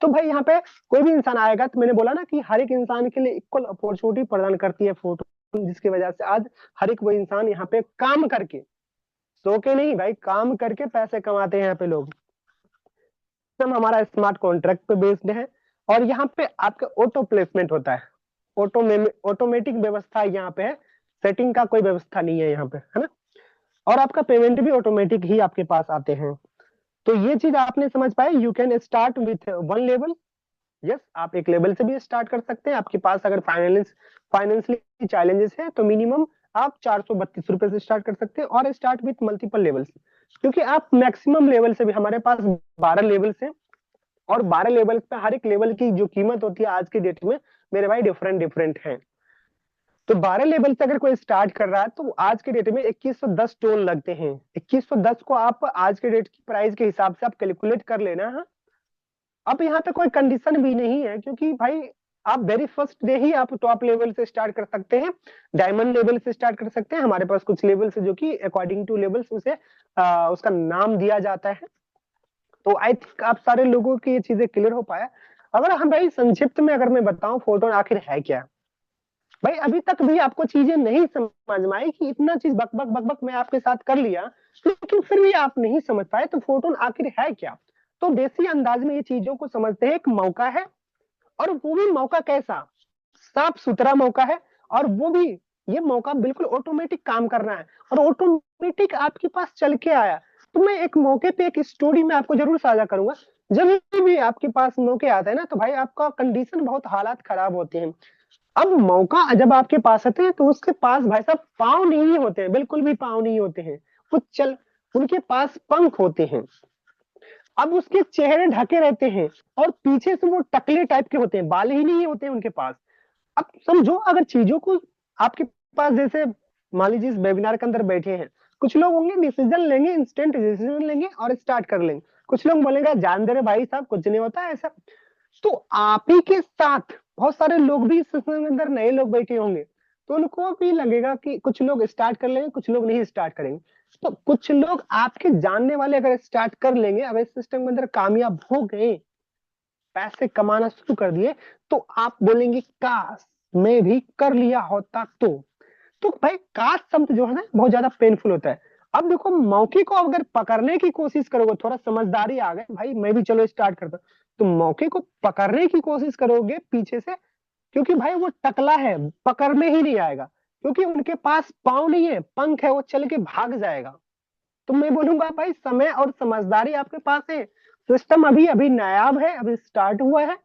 S2: तो भाई यहाँ पे कोई भी इंसान आएगा, तो मैंने बोला ना कि हर एक इंसान के लिए इक्वल अपॉर्चुनिटी प्रदान करती है फोटो, जिसकी वजह से आज हर एक वो इंसान यहाँ पे काम करके, सो के नहीं भाई, काम करके पैसे कमाते हैं यहाँ पे लोग। सिस्टम हमारा स्मार्ट कॉन्ट्रैक्ट पे बेस्ड है, और यहाँ पे आपका ऑटो प्लेसमेंट होता है। ऑटोमेटिक व्यवस्था यहाँ पे है, सेटिंग का कोई व्यवस्था नहीं है यहाँ पे, है ना। और आपका पेमेंट भी ऑटोमेटिक ही आपके पास आते हैं। तो ये चीज आपने समझ पाए, you can start with 1 level. Yes, आप एक लेवल से भी स्टार्ट कर सकते हैं। आपके पास अगर फाइनेंशियली चैलेंजेस है तो मिनिमम आप 432 रुपए से स्टार्ट कर सकते हैं, और स्टार्ट विथ मल्टीपल लेवल्स। क्योंकि आप मैक्सिमम लेवल से भी, हमारे पास 12 लेवल्स हैं, और 12 लेवल पे हर एक लेवल की जो कीमत होती है आज के डेट में मेरे भाई डिफरेंट डिफरेंट है। तो 12 लेवल से अगर कोई स्टार्ट कर रहा है तो आज के डेट में 2110 टोल लगते हैं। 2110 को आप आज के डेट की प्राइस के हिसाब से आप कैलकुलेट कर लेना है। अब यहाँ पे कोई कंडीशन भी नहीं है, क्योंकि भाई आप वेरी फर्स्ट डे ही आप टॉप लेवल से स्टार्ट कर सकते हैं, डायमंड लेवल से स्टार्ट कर सकते हैं। हमारे पास कुछ लेवल्स है जो कि अकॉर्डिंग टू लेवल्स उसे उसका नाम दिया जाता है। तो आई थिंक आप सारे लोगों की ये चीजें क्लियर हो पाया। अगर हम भाई संक्षिप्त में अगर मैं बताऊं फोटोन आखिर है क्या, भाई अभी तक भी आपको चीजें नहीं समझ में आई कि इतना चीज बक बक बक बक मैं आपके साथ कर लिया, लेकिन फिर भी आप नहीं समझ पाए तो फोटोन आखिर है क्या। तो देसी अंदाज में ये चीजों को समझते हैं, एक मौका है, और वो भी मौका कैसा, साफ सुथरा मौका है, और वो भी ये मौका बिल्कुल ऑटोमेटिक काम कर रहा है, और ऑटोमेटिक आपके पास चल के आया। तो मैं एक मौके पे एक स्टोरी में आपको जरूर साझा करूंगा। जब भी आपके पास मौके आते हैं ना तो भाई आपका कंडीशन बहुत हालात खराब होते हैं। अब मौका जब आपके पास आते हैं तो उसके पास भाई साहब पाँव नहीं होते हैं, बिल्कुल भी पाँव नहीं होते हैं। वो चल, उनके पास पंख होते हैं। अब उसके चेहरे ढके रहते हैं, और पीछे से वो टकले टाइप के होते हैं, बाल ही नहीं होते हैं उनके पास। अब समझो अगर चीजों को आपके पास, जैसे मान लीजिए इस वेबिनार के अंदर बैठे हैं, कुछ लोग होंगे डिसीजन लेंगे, इंस्टेंट डिसीजन लेंगे और स्टार्ट कर लेंगे। कुछ लोग बोलेंगे जान दे रहे भाई साहब कुछ नहीं होता ऐसा। तो आप ही के साथ बहुत सारे लोग भी इस सिस्टम के अंदर नए लोग बैठे होंगे, तो उनको भी लगेगा कि कुछ लोग स्टार्ट कर लेंगे, कुछ लोग नहीं स्टार्ट करेंगे। तो कुछ लोग आपके जानने वाले अगर स्टार्ट कर लेंगे, अगर इस सिस्टम के अंदर कामयाब हो गए, पैसे कमाना शुरू कर दिए, तो आप बोलेंगे काश मैं भी कर लिया होता। तो भाई काश शब्द जो है ना बहुत ज्यादा पेनफुल होता है। अब देखो मौके को अगर पकड़ने की कोशिश करोगे, थोड़ा समझदारी आ गए भाई, मैं भी चलो स्टार्ट करता हूं, तो मौके को पकड़ने की कोशिश करोगे पीछे से, क्योंकि भाई वो टकला है, पकड़ने ही नहीं आएगा, क्योंकि उनके पास पाँव नहीं है, पंख है, वो चल के भाग जाएगा। तो मैं बोलूंगा भाई समय और समझदारी आपके पास है। सिस्टम अभी अभी नायाब है, अभी स्टार्ट हुआ है,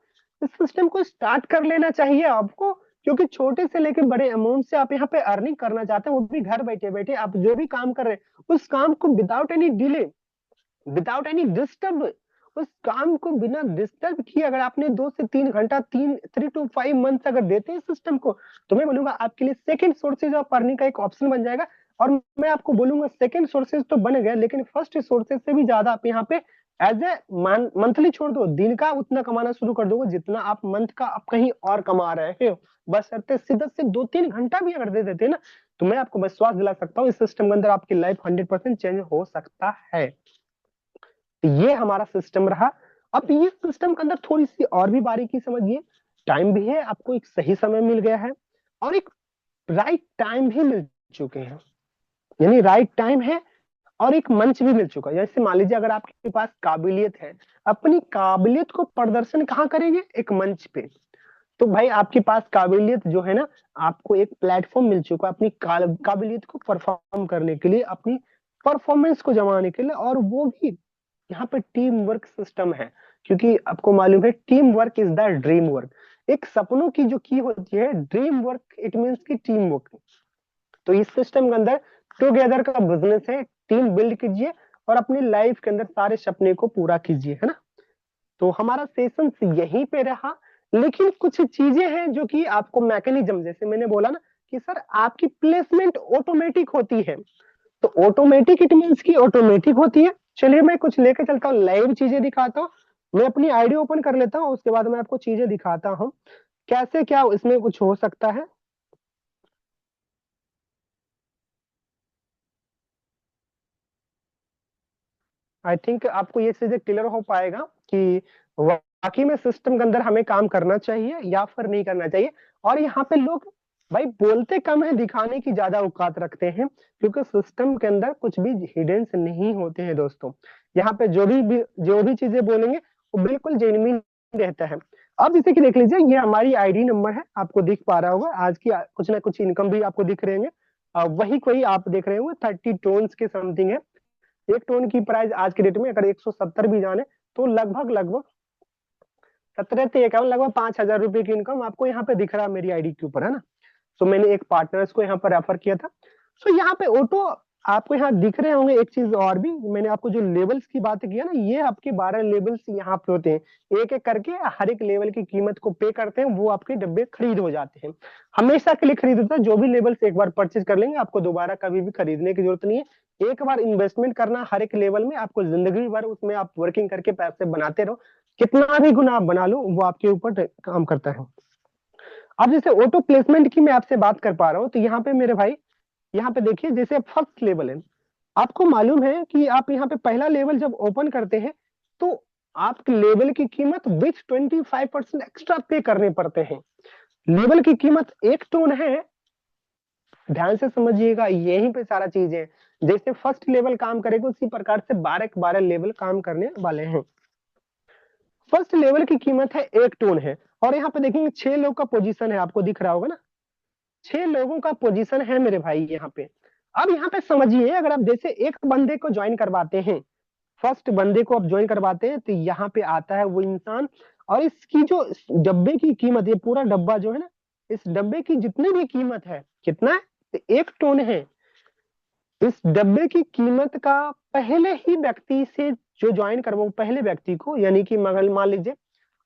S2: इस सिस्टम को स्टार्ट कर लेना चाहिए आपको। क्योंकि छोटे से लेकर बड़े अमाउंट से आप यहाँ पे अर्निंग करना चाहते हैं, वो भी घर बैठे बैठे आप जो भी काम कर रहे हैं उस काम को without any delay, without any disturb, उस काम को बिना डिस्टर्ब किए अगर आपने 2 से 3 घंटा 3 to 5 मंथ अगर देते हैं सिस्टम को, तो मैं बोलूंगा आपके लिए सेकंड सोर्सेज ऑफ अर्निंग का एक ऑप्शन बन जाएगा। और मैं आपको बोलूंगा सेकंड सोर्सेज तो बन गए, लेकिन फर्स्ट सोर्सेज से भी ज्यादा आप यहाँ पे एज ए मंथली छोड़ दो, दिन का उतना कमाना शुरू कर दोगे जितना आप मंथ का आप कहीं और कमा रहे हो। बस सीधा से 2-3 घंटा भी अगर दे देते हैं ना, तो मैं आपको विश्वास दिला सकता हूँ इस सिस्टम के अंदर आपकी लाइफ 100% चेंज हो सकता है। ये हमारा सिस्टम रहा। अब ये सिस्टम के अंदर थोड़ी सी और भी बारीकी समझिए। टाइम भी है, आपको एक सही समय मिल गया है, और एक राइट टाइम भी मिल चुके हैं, यानी राइट टाइम है, और एक मंच भी मिल चुका है। जैसे मान लीजिए अगर आपके पास काबिलियत है, अपनी काबिलियत को प्रदर्शन कहाँ करेंगे, एक मंच पे। तो भाई आपके पास काबिलियत जो है ना, आपको एक प्लेटफॉर्म मिल चुका है अपनी काबिलियत को परफॉर्म करने के लिए, अपनी परफॉर्मेंस को जमाने के लिए, और वो भी यहाँ पे टीम वर्क सिस्टम है, क्योंकि आपको मालूम है team work is the dream work. एक सपनों की जो की होती है ड्रीम वर्क, इट मीन्स की टीम वर्क। तो इस सिस्टम के अंदर टुगेदर का बिजनेस है, टीम बिल्ड कीजिए और अपनी लाइफ के अंदर सारे सपने को पूरा कीजिए, है ना। तो हमारा सेशन यहीं पे रहा, लेकिन कुछ चीजें हैं जो कि आपको मैकेनिज्म, जैसे मैंने बोला ना कि सर आपकी प्लेसमेंट ऑटोमेटिक होती है, तो ऑटोमेटिक इट मीन्स की ऑटोमेटिक होती है। चलिए मैं कुछ लेके चलता हूँ, लाइव चीजें दिखाता हूँ। मैं अपनी आईडी ओपन कर लेता हूँ, उसके बाद मैं आपको चीजें दिखाता हूँ कैसे क्या इसमें कुछ हो सकता है। आई थिंक आपको ये चीजें क्लियर हो पाएगा कि वाकई में सिस्टम के अंदर हमें काम करना चाहिए या फिर नहीं करना चाहिए। और यहाँ पे लोग भाई बोलते कम है, दिखाने की ज्यादा औकात रखते हैं, क्योंकि सिस्टम के अंदर कुछ भी हिडन नहीं होते हैं दोस्तों। यहाँ पे जो भी चीजें बोलेंगे वो बिल्कुल जेन्युइन रहता है। अब जैसे कि देख लीजिए, ये हमारी आईडी नंबर है, आपको दिख पा रहा होगा। आज की कुछ ना कुछ इनकम भी आपको दिख रहे होंगे। वही कोई आप देख रहे होंगे 30 टोन्स के समथिंग है। एक टोन की प्राइस आज के डेट में अगर 170 भी जाने तो लगभग लगभग 17 से 51 लगभग 5,000 रुपए की इनकम आपको यहाँ पे दिख रहा है मेरी आईडी के ऊपर, है ना। सो मैंने एक पार्टनर्स को यहाँ पर रेफर किया था। सो यहाँ पे ऑटो आपको यहाँ दिख रहे होंगे। एक चीज और भी, मैंने आपको जो लेवल्स की बात किया ना, ये आपके 12 लेवल्स यहाँ पे होते हैं। एक एक करके हर एक लेवल की कीमत को पे करते हैं, वो आपके डब्बे खरीद हो जाते हैं। हमेशा के लिए खरीद होता है। जो भी लेवल्स एक बार परचेज कर लेंगे, आपको दोबारा कभी भी खरीदने की जरूरत नहीं है। एक बार इन्वेस्टमेंट करना हर एक लेवल में, आपको जिंदगी भर उसमें आप वर्किंग करके पैसे बनाते रहो। कितना भी गुना आप बना लो, वो आपके ऊपर काम करता है। अब जैसे ऑटो प्लेसमेंट की मैं आपसे बात कर पा रहा हूँ, तो यहाँ पे मेरे भाई, यहाँ पे देखिए जैसे फर्स्ट लेवल है। आपको मालूम है कि आप यहाँ पे पहला लेवल जब ओपन करते हैं तो आपके लेवल की कीमत विथ 25% एक्स्ट्रा पे करने पड़ते हैं। लेवल की कीमत 1 टोन है, ध्यान से समझिएगा, यहीं पे सारा चीज है। जैसे फर्स्ट लेवल काम करेगा उसी प्रकार से 12 लेवल काम करने वाले हैं। फर्स्ट लेवल की कीमत है 1 टोन है, और यहाँ पे देखेंगे 6 लोग का पोजीशन है, आपको दिख रहा होगा ना। 6 लोगों का पोजीशन है मेरे भाई यहाँ पे। अब यहाँ पे समझिए, अगर आप जैसे एक बंदे को ज्वाइन करवाते हैं, फर्स्ट बंदे को आप ज्वाइन करवाते हैं, तो यहाँ पे आता है वो इंसान, और इसकी जो डब्बे की कीमत, ये पूरा डब्बा जो है ना, इस डब्बे की जितनी भी कीमत है, कितना है, तो 1 टोन है। इस डब्बे की कीमत का पहले ही व्यक्ति से जो ज्वाइन करवाओ, पहले व्यक्ति को, यानी कि मगल मान लीजिए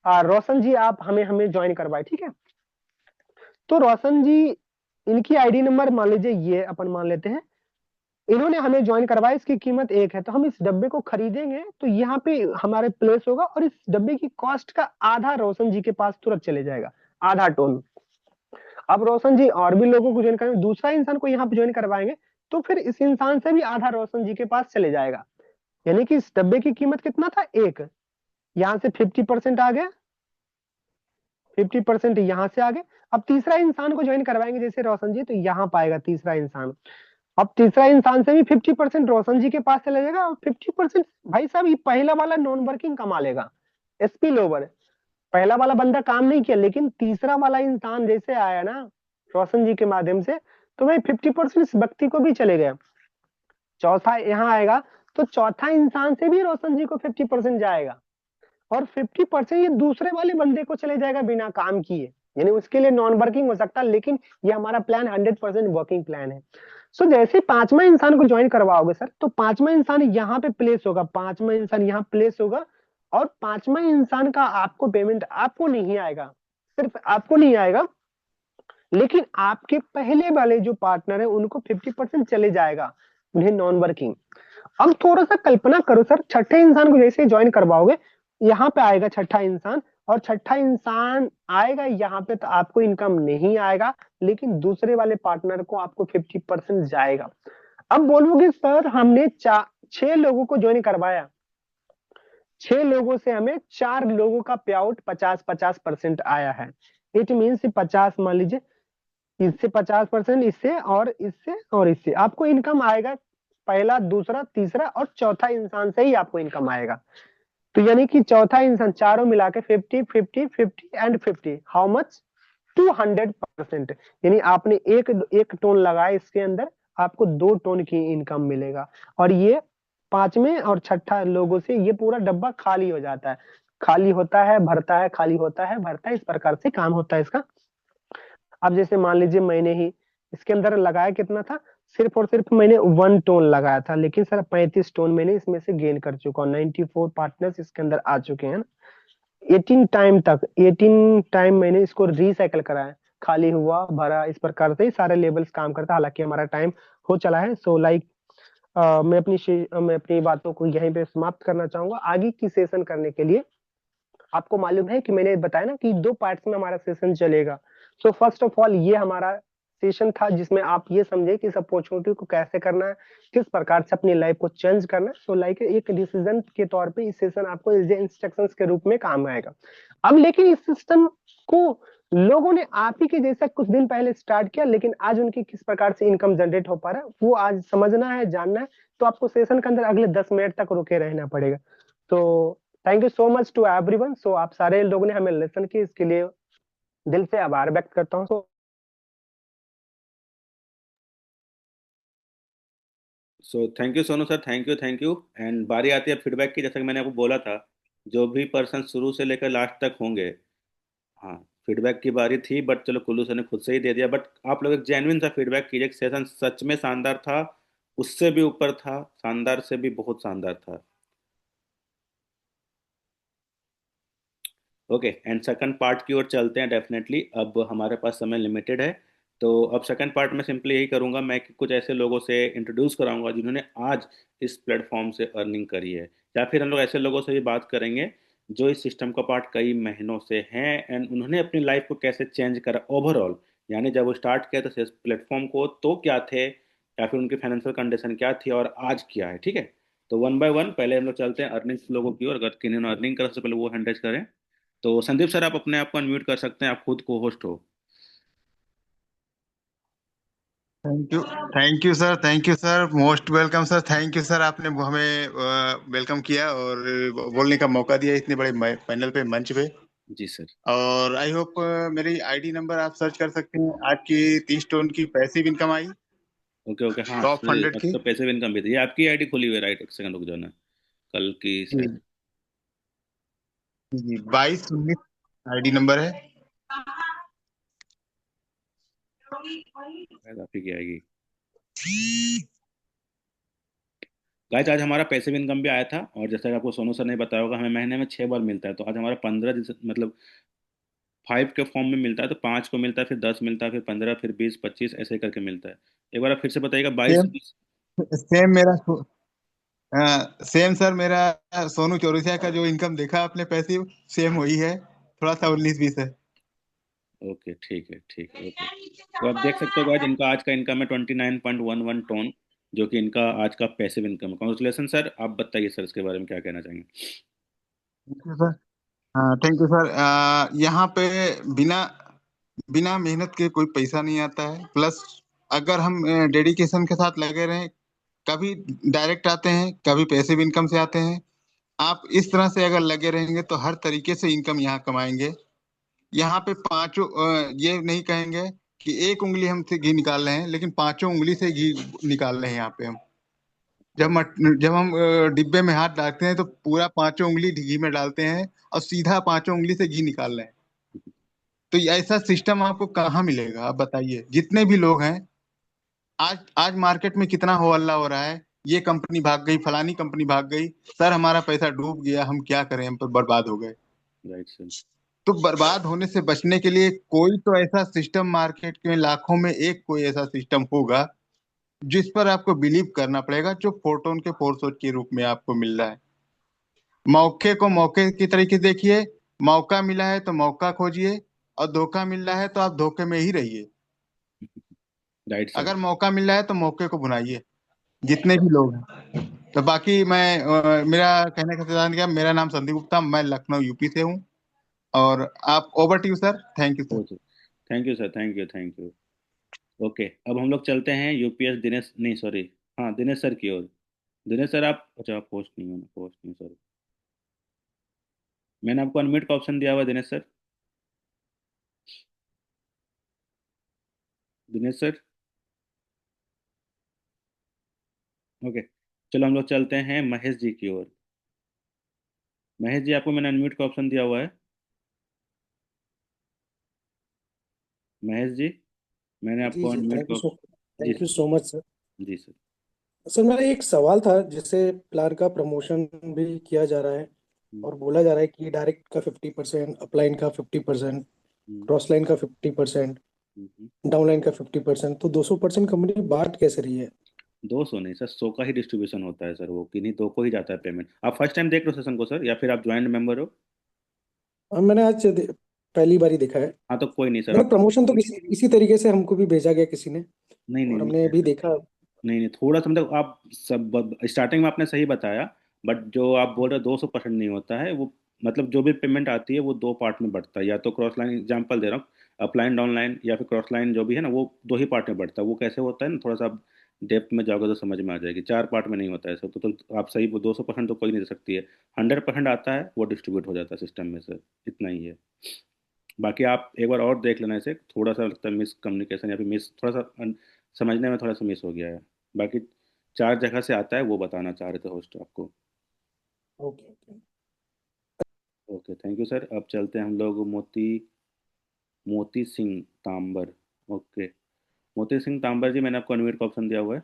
S2: रोशन जी, आप हमें हमें ज्वाइन करवाए, ठीक है। तो रोशन जी, इनकी आईडी नंबर मान लीजिए ये अपन मान लेते हैं, इन्होंने हमें ज्वाइन करवाया, इसकी कीमत 1 है, तो हम इस डब्बे को खरीदेंगे तो यहाँ पे हमारे प्लेस होगा, और इस डब्बे की कॉस्ट का आधा रोशन जी के पास तुरंत चले जाएगा, आधा टोन। अब रोशन जी और भी लोगों को ज्वाइन करेंगे, दूसरा इंसान को यहाँ पे ज्वाइन करवाएंगे, तो फिर इस इंसान से भी आधा रोशन जी के पास चले जाएगा। यानी कि इस डब्बे की कीमत कितना था, 1, यहाँ से 50% आ गया, 50% यहाँ से आगे। अब तीसरा इंसान को ज्वाइन करवाएंगे जैसे रोशन जी, तो यहाँ पाएगा तीसरा इंसान। अब तीसरा इंसान से भी 50% रोशन जी के पास चला जाएगा, और 50% भाई साहब ये पहला वाला नॉन वर्किंग कमा लेगा, एसपी लोवर। पहला वाला बंदा काम नहीं किया, लेकिन तीसरा वाला इंसान जैसे आया ना रोशन जी के माध्यम से, तो भाई 50% इस व्यक्ति को भी चले गए। चौथा यहाँ आएगा, तो चौथा इंसान से भी रोशन जी को 50% जाएगा, और 50% ये दूसरे वाले बंदे को चले जाएगा बिना काम किए। यानी उसके लिए नॉन वर्किंग हो सकता है, लेकिन ये हमारा प्लान 100% वर्किंग प्लान है। सो जैसे पांचवा इंसान को ज्वाइन करवाओगे सर, तो पांचवा इंसान यहाँ पे प्लेस होगा, पांचवा इंसान यहाँ प्लेस होगा, और पांचवा इंसान का आपको पेमेंट आपको नहीं आएगा, सिर्फ आपको नहीं आएगा, लेकिन आपके पहले वाले जो पार्टनर है उनको 50% चले जाएगा, उन्हें नॉन वर्किंग। अब थोड़ा सा कल्पना करो सर, छठे इंसान को जैसे ज्वाइन करवाओगे, यहाँ पे आएगा छठा इंसान, और छठा इंसान आएगा यहाँ पे, तो आपको इनकम नहीं आएगा, लेकिन दूसरे वाले पार्टनर को आपको 50% जाएगा। अब बोलोगे सर हमने 6 लोगों को ज्वाइन करवाया, 6 लोगों से हमें 4 लोगों का पे आउट 50-50% आया है। इट मीन्स 50 मान लीजिए, इससे 50%, इससे और इससे और इससे आपको इनकम आएगा, पहला दूसरा तीसरा और चौथा इंसान से ही आपको इनकम आएगा। तो यानी कि चौथा इंसान, चारों मिला के 50-50-50 एंड 50, हाउ मच, 200%। यानी आपने एक एक टोन लगाया, इसके अंदर आपको 2 टोन की इनकम मिलेगा। और ये पांचवें और छठा लोगों से ये पूरा डब्बा खाली हो जाता है, खाली होता है भरता है, खाली होता है भरता है, इस प्रकार से काम होता है इसका। अब जैसे मान लीजिए मैंने ही इसके अंदर लगाया कितना था, सिर्फ और सिर्फ मैंने 1 टोन लगाया था, लेकिन सर 35 टोन मैंने इसमें से गेन कर चुका हूँ, 94 पार्टनर्स इसके अंदर आ चुके हैं। 18 टाइम मैंने इसको रिसाइकल कराया, खाली हुआ भरा, इस प्रकार से ही सारे लेवल्स काम करता है। हालांकि हमारा टाइम हो चला है, सो लाइक मैं अपनी बातों को यहीं पे समाप्त करना चाहूंगा। आगे की सेशन करने के लिए आपको मालूम है कि मैंने बताया ना कि 2 पार्ट्स में हमारा सेशन चलेगा। सो फर्स्ट ऑफ ऑल ये हमारा सेशन था जिसमें आप ये समझे कि इस अपॉर्चुनिटी को कैसे करना है, किस प्रकार से अपनी लाइफ को चेंज करना है। सो लाइक एक डिसीजन के तौर पे इस सेशन आपको इंस्ट्रक्शंस के रूप में काम आएगा। अब लेकिन इस सिस्टम को लोगों ने आप ही के जैसा कुछ दिन पहले स्टार्ट किया, लेकिन आज उनकी किस प्रकार से इनकम जनरेट हो पा रहा है वो आज समझना है, जानना है। तो आपको सेशन के अंदर अगले 10 मिनट तक रुके रहना पड़ेगा। तो thank you so much to everyone. So आप सारे लोगों ने हमें लेसन की, इसके लिए दिल से आभार व्यक्त करता हूँ। So
S1: so thank you Sonu sir, thank you thank you. And बारी आती है फीडबैक की, जैसा कि मैंने आपको बोला था, जो भी पर्सन शुरू से लेकर लास्ट तक होंगे, हाँ, फीडबैक की बारी थी, बट चलो कुल्लू सर ने खुद से ही दे दिया। बट आप लोग एक जेन्युइन सा फीडबैक कीजिए, सेशन सच में शानदार था, उससे भी ऊपर था, शानदार से भी बहुत शानदार था। ओके, एंड सेकंड पार्ट की ओर चलते हैं डेफिनेटली। अब हमारे पास समय लिमिटेड है, तो अब सेकंड पार्ट में सिंपली यही करूंगा मैं कि कुछ ऐसे लोगों से इंट्रोड्यूस कराऊंगा जिन्होंने आज इस प्लेटफॉर्म से अर्निंग करी है, या फिर हम लोग ऐसे लोगों से भी बात करेंगे जो इस सिस्टम का पार्ट कई महीनों से हैं, एंड उन्होंने अपनी लाइफ को कैसे चेंज करा ओवरऑल। यानी जब वो स्टार्ट किया था इस प्लेटफॉर्म को तो क्या थे, या फिर उनकी फाइनेंशियल कंडीशन क्या थी और आज क्या है, ठीक है। तो वन बाय वन पहले हम लोग चलते हैं अर्निंग्स लोगों की ओर, अगर किन्होंने अर्निंग करा सबसे पहले वो हैंड रेज करें। तो संदीप सर, आप अपने आप को अनम्यूट कर सकते हैं, आप खुद को होस्ट हो।
S4: Thank you. Thank you sir, thank you sir, most welcome sir. Thank you sir, आपने हमें वेलकम किया और बोलने का मौका दिया इतने बड़े पैनल पे, मंच पे।
S1: जी सर।
S4: और आई होप मेरी आईडी नंबर आप सर्च कर सकते हैं। आज की 30 टोन की पैसिव इनकम आई,
S1: ओके ओके, हाँ
S4: टॉप 100
S1: आज
S4: की।
S1: तो पैसिव इनकम भी थी, ये आपकी आईडी खुली हुई है, राइट? एक सेकंड रुक जाना, कल की
S4: जी
S1: शायद।
S4: जी, 2219 आईडी नंबर है।
S1: शायद आप ही की आएगी। गाइस, आज हमारा पैसिव इनकम भी आया था, और जैसा कि आपको सोनू सर ने बताया होगा, हमें महीने में 6 बार मिलता है। तो आज हमारा 15, मतलब 5 के फॉर्म में मिलता है, तो 5 को मिलता है, फिर 10 मिलता है, फिर 15, फिर 20, 25 ऐसे करके मिलता है। एक बार आप फिर से बताइएगा, 22।
S4: सेम सेम मेरा सेम सर, मेरा सोनू चौरसिया का जो इनकम देखा आपने पैसिव, सेम वही है, थोड़ा सा 19-20 है।
S1: ओके ठीक है, ठीक है, ओके। तो आप देख सकते हो गाइस, इनका आज का इनकम है 29.11 टोन, जो कि इनका आज का पैसिव इनकम है। Congratulation sir. आप बताइए सर, इसके बारे में क्या कहना चाहेंगे?
S4: Thank you sir. हाँ, थैंक यू सर। यहाँ पे बिना बिना मेहनत के कोई पैसा नहीं आता है। प्लस अगर हम डेडिकेशन के साथ लगे रहें, कभी डायरेक्ट आते हैं, कभी पैसिव इनकम से आते हैं। आप इस तरह से अगर लगे रहेंगे तो हर तरीके से इनकम यहाँ कमाएंगे। यहाँ पे पांचों ये नहीं कहेंगे कि एक उंगली हमसे घी निकाल रहे हैं, लेकिन पांचों उंगली से घी निकाल रहे हैं यहाँ पे हम। जब हम डिब्बे में हाथ डालते हैं तो पूरा पांचों उंगली घी में डालते हैं और सीधा पांचों उंगली से घी निकाल रहे हैं। तो ये ऐसा सिस्टम आपको कहाँ मिलेगा? आप बताइए। जितने भी लोग हैं, आज आज मार्केट में कितना हो हल्ला हो रहा है, ये कंपनी भाग गई, फलानी कंपनी भाग गई, सर हमारा पैसा डूब गया, हम क्या करें, हम तो बर्बाद हो गए।
S1: Right sir.
S4: तो बर्बाद होने से बचने के लिए कोई तो ऐसा सिस्टम मार्केट में लाखों में एक कोई ऐसा सिस्टम होगा जिस पर आपको बिलीव करना पड़ेगा, जो फोटोन के फोरसोच के रूप में आपको मिल रहा है। मौके को मौके की तरीके से देखिए। मौका मिला है तो मौका खोजिए, और धोखा मिल रहा है तो आप धोखे में ही रहिए।
S1: Right sir.
S4: अगर मौका मिल रहा है तो मौके को भुनाइए, जितने भी लोग हैं। तो बाकी मैं मेरा कहने का सिद्धांत क्या, मेरा नाम संदीप गुप्ता, मैं लखनऊ यूपी से हूँ। और आप over to you sir. Thank you sir.
S1: Okay, thank you sir, thank you thank you. Okay, अब हम लोग चलते हैं यूपीएस दिनेश, नहीं सॉरी, हाँ दिनेश सर की ओर। दिनेश सर आप, अच्छा आप पोस्ट नहीं हो ना, पोस्ट नहीं, सॉरी। मैंने आपको अनम्यूट का ऑप्शन दिया हुआ है Dinesh sir. Dinesh sir. Okay, चलो हम लोग चलते हैं महेश जी की ओर। महेश जी, आपको मैंने अनम्यूट का ऑप्शन दिया हुआ है। महेश जी, मैंने
S3: जी
S1: आपको
S3: जी,
S1: अनम्यूट का जी
S3: thank you
S1: sir.
S3: So much sir.
S1: जी सर।
S3: सर मेरा एक सवाल था, जैसे प्लान का प्रमोशन भी किया जा रहा है
S1: हम्म,
S3: और बोला जा रहा है कि डायरेक्ट का 50%, अपलाइन का 50%,
S1: हम्म,
S3: क्रॉस लाइन का 50%,
S1: हम्म।
S3: डाउनलाइन का 50%, तो 200% कंपनी बांट कैसे रही है?
S1: 200 नहीं सर, 100 का ही डिस्ट्रीब्यूशन होता है सर, वो किन्हीं दो को ही जाता है पेमेंट। आप फर्स्ट टाइम देख रहे हो सेशन को सर, या फिर आप ज्वाइंट मेंबर हो?
S3: हाँ, मैंने आज पहली बार ही देखा है।
S1: हाँ तो कोई नहीं सर
S3: मैंने
S1: आप।
S3: प्रमोशन तो इसी तरीके से हमको भी भेजा गया किसी ने,
S1: नहीं नहीं
S3: और
S1: नहीं
S3: हमने
S1: है
S3: भी
S1: सर।
S3: देखा।
S1: नहीं नहीं, थोड़ा सा मतलब आप सब स्टार्टिंग में आपने सही बताया, बट जो आप बोल रहे हो 200% नहीं होता है वो। मतलब जो भी पेमेंट आती है वो दो पार्ट में बढ़ता है, या तो क्रॉस लाइन, एग्जाम्पल दे रहा हूँ, अपलाइन डाउन लाइन या फिर क्रॉस लाइन जो भी है ना, वो दो ही पार्ट में बढ़ता है। वो कैसे होता है ना, थोड़ा सा आप डेप्थ में जाओगे तो समझ में आ जाएगी। चार पार्ट में नहीं होता है सर। तो आप सही, वो 200% तो कोई नहीं दे सकती है। 100% आता है, वो डिस्ट्रीब्यूट हो जाता है सिस्टम में सर। इतना ही है। बाकी आप एक बार और देख लेना इसे, थोड़ा सा लगता है मिस कम्युनिकेशन या फिर मिस, थोड़ा सा समझने में थोड़ा सा मिस हो गया है। बाकी चार जगह से आता है, वो बताना चाह रहे थे होस्ट आपको।
S3: Okay okay.
S1: Okay, thank you sir. अब चलते हैं हम लोग मोती मोती सिंह तांबर। ओके, मोती सिंह तांबर जी, मैंने आपको अनम्यूट का ऑप्शन दिया हुआ है।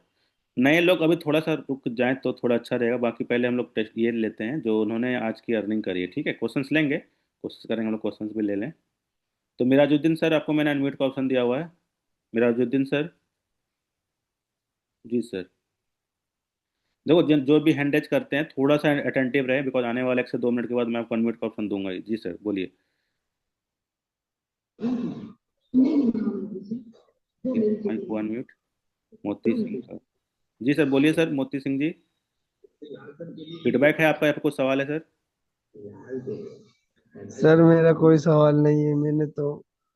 S1: नए लोग अभी थोड़ा सा रुक जाएं तो थोड़ा अच्छा रहेगा। बाकी पहले हम लोग टेस्ट ये लेते हैं जो उन्होंने आज की अर्निंग करी है, ठीक है? क्वेश्चंस लेंगे, कोशिश करेंगे हम लोग क्वेश्चंस भी ले लें। तो मिराजुद्दीन सर, आपको मैंने अनम्यूट का ऑप्शन दिया हुआ है। मिराजुद्दीन सर। जी सर। देखो जो भी हैंड रेज करते हैं थोड़ा सा अटेंटिव रहे, बिकॉज आने वाले 1 से 2 मिनट के बाद मैं आपको अनम्यूट का ऑप्शन दूंगा ही। जी सर, बोलिए। माइक को अनम्यूट। मोती सिंह सर। जी सर, बोलिए सर, मोती सिंह जी। फीडबैक है आपका या फिर कुछ सवाल है सर?
S5: सर मेरा कोई सवाल नहीं है, मैंने तो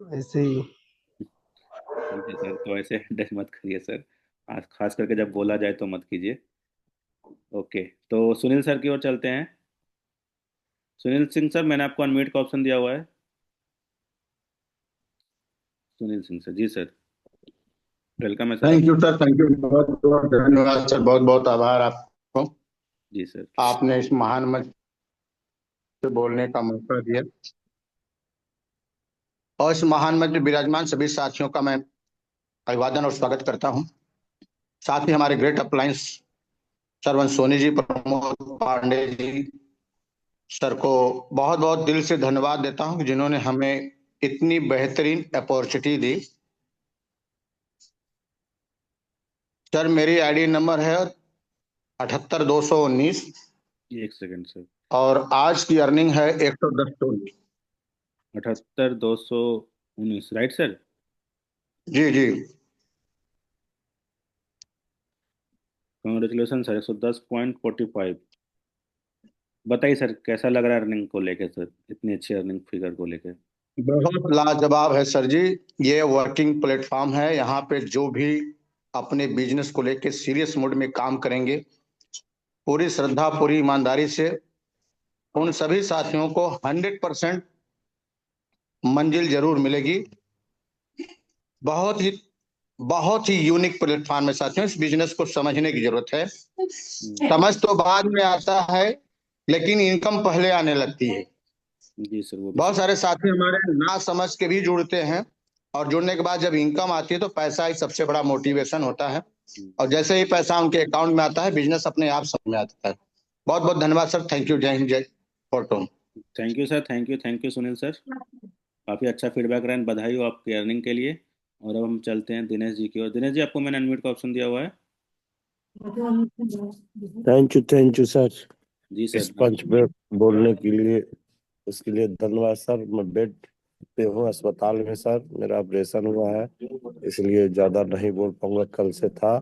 S5: ऐसे ही।
S1: ठीक है सर, तो ऐसे हैंड रेज मत करिए सर। आज खास करके जब बोला जाए तो मत कीजिए। ओके, तो सुनील सर की ओर चलते हैं। सुनील सिंह सर, मैंने आपको अनम्यूट का ऑप्शन दिया हुआ है। सुनील सिंह सर। जी सर, वेलकम है सर आप।
S4: Thank you sir, thank you, बहुत बहुत धन्यवाद सर, बहुत बहुत आभार आपको।
S1: जी सर।
S4: आपने इस महान मंच से बोलने का मौका दिया, और इस महान मंच में विराजमान सभी साथियों का मैं अभिवादन और स्वागत करता हूं। साथ ही हमारे great appliance Sarwan Soni ji, Pramod Pandey ji sir को बहुत बहुत दिल से धन्यवाद देता हूं कि जिन्होंने हमें इतनी बेहतरीन अपॉर्चुनिटी दी। सर मेरी आईडी नंबर है 78 219,
S1: एक सेकंड सर।
S4: और आज की अर्निंग है 110।
S1: 78 219, राइट सर?
S4: जी जी।
S1: Congratulations sir, 110.45। बताइए सर, कैसा लग रहा है अर्निंग को लेके सर, इतनी अच्छी अर्निंग फिगर को लेके?
S4: बहुत लाजवाब है सर जी। ये वर्किंग प्लेटफॉर्म है, यहाँ पे जो भी अपने बिजनेस को लेके सीरियस मोड में काम करेंगे, पूरी श्रद्धा पूरी ईमानदारी से, उन सभी साथियों को 100% मंजिल जरूर मिलेगी। बहुत ही बहुत ही यूनिक प्लेटफॉर्म है साथियों, इस बिजनेस को समझने की जरूरत है।
S1: हम्म,
S4: समझ तो बाद में आता है, लेकिन इनकम पहले आने लगती है।
S1: जी सर, वो भी
S4: बहुत
S1: सही।
S4: सारे साथी हमारे ना समझ के भी जुड़ते हैं, और जुड़ने के बाद जब इनकम आती है तो पैसा ही सबसे बड़ा मोटिवेशन होता है,
S1: हम्म,
S4: और जैसे ही पैसा उनके अकाउंट में आता है, बिजनेस अपने आप समझ में आता है। बहुत बहुत धन्यवाद सर, थैंक यू, जय हिंद, जय Fortune.
S1: Thank you sir, thank you Sunil sir. काफ़ी अच्छा फीडबैक रहा, बधाई हो आपकी अर्निंग के लिए। और अब हम चलते हैं दिनेश जी की ओर। दिनेश जी, आपको मैंने अनम्यूट का ऑप्शन दिया हुआ है।
S5: थैंक यू सर,
S1: जी
S5: इस
S1: सर।
S5: मंच पे बोलने के लिए। उसके लिए धन्यवाद सर। मैं बेड पे हूँ, अस्पताल में सर, मेरा ऑपरेशन हुआ है, इसलिए ज्यादा नहीं बोल पाऊंगा। कल से था,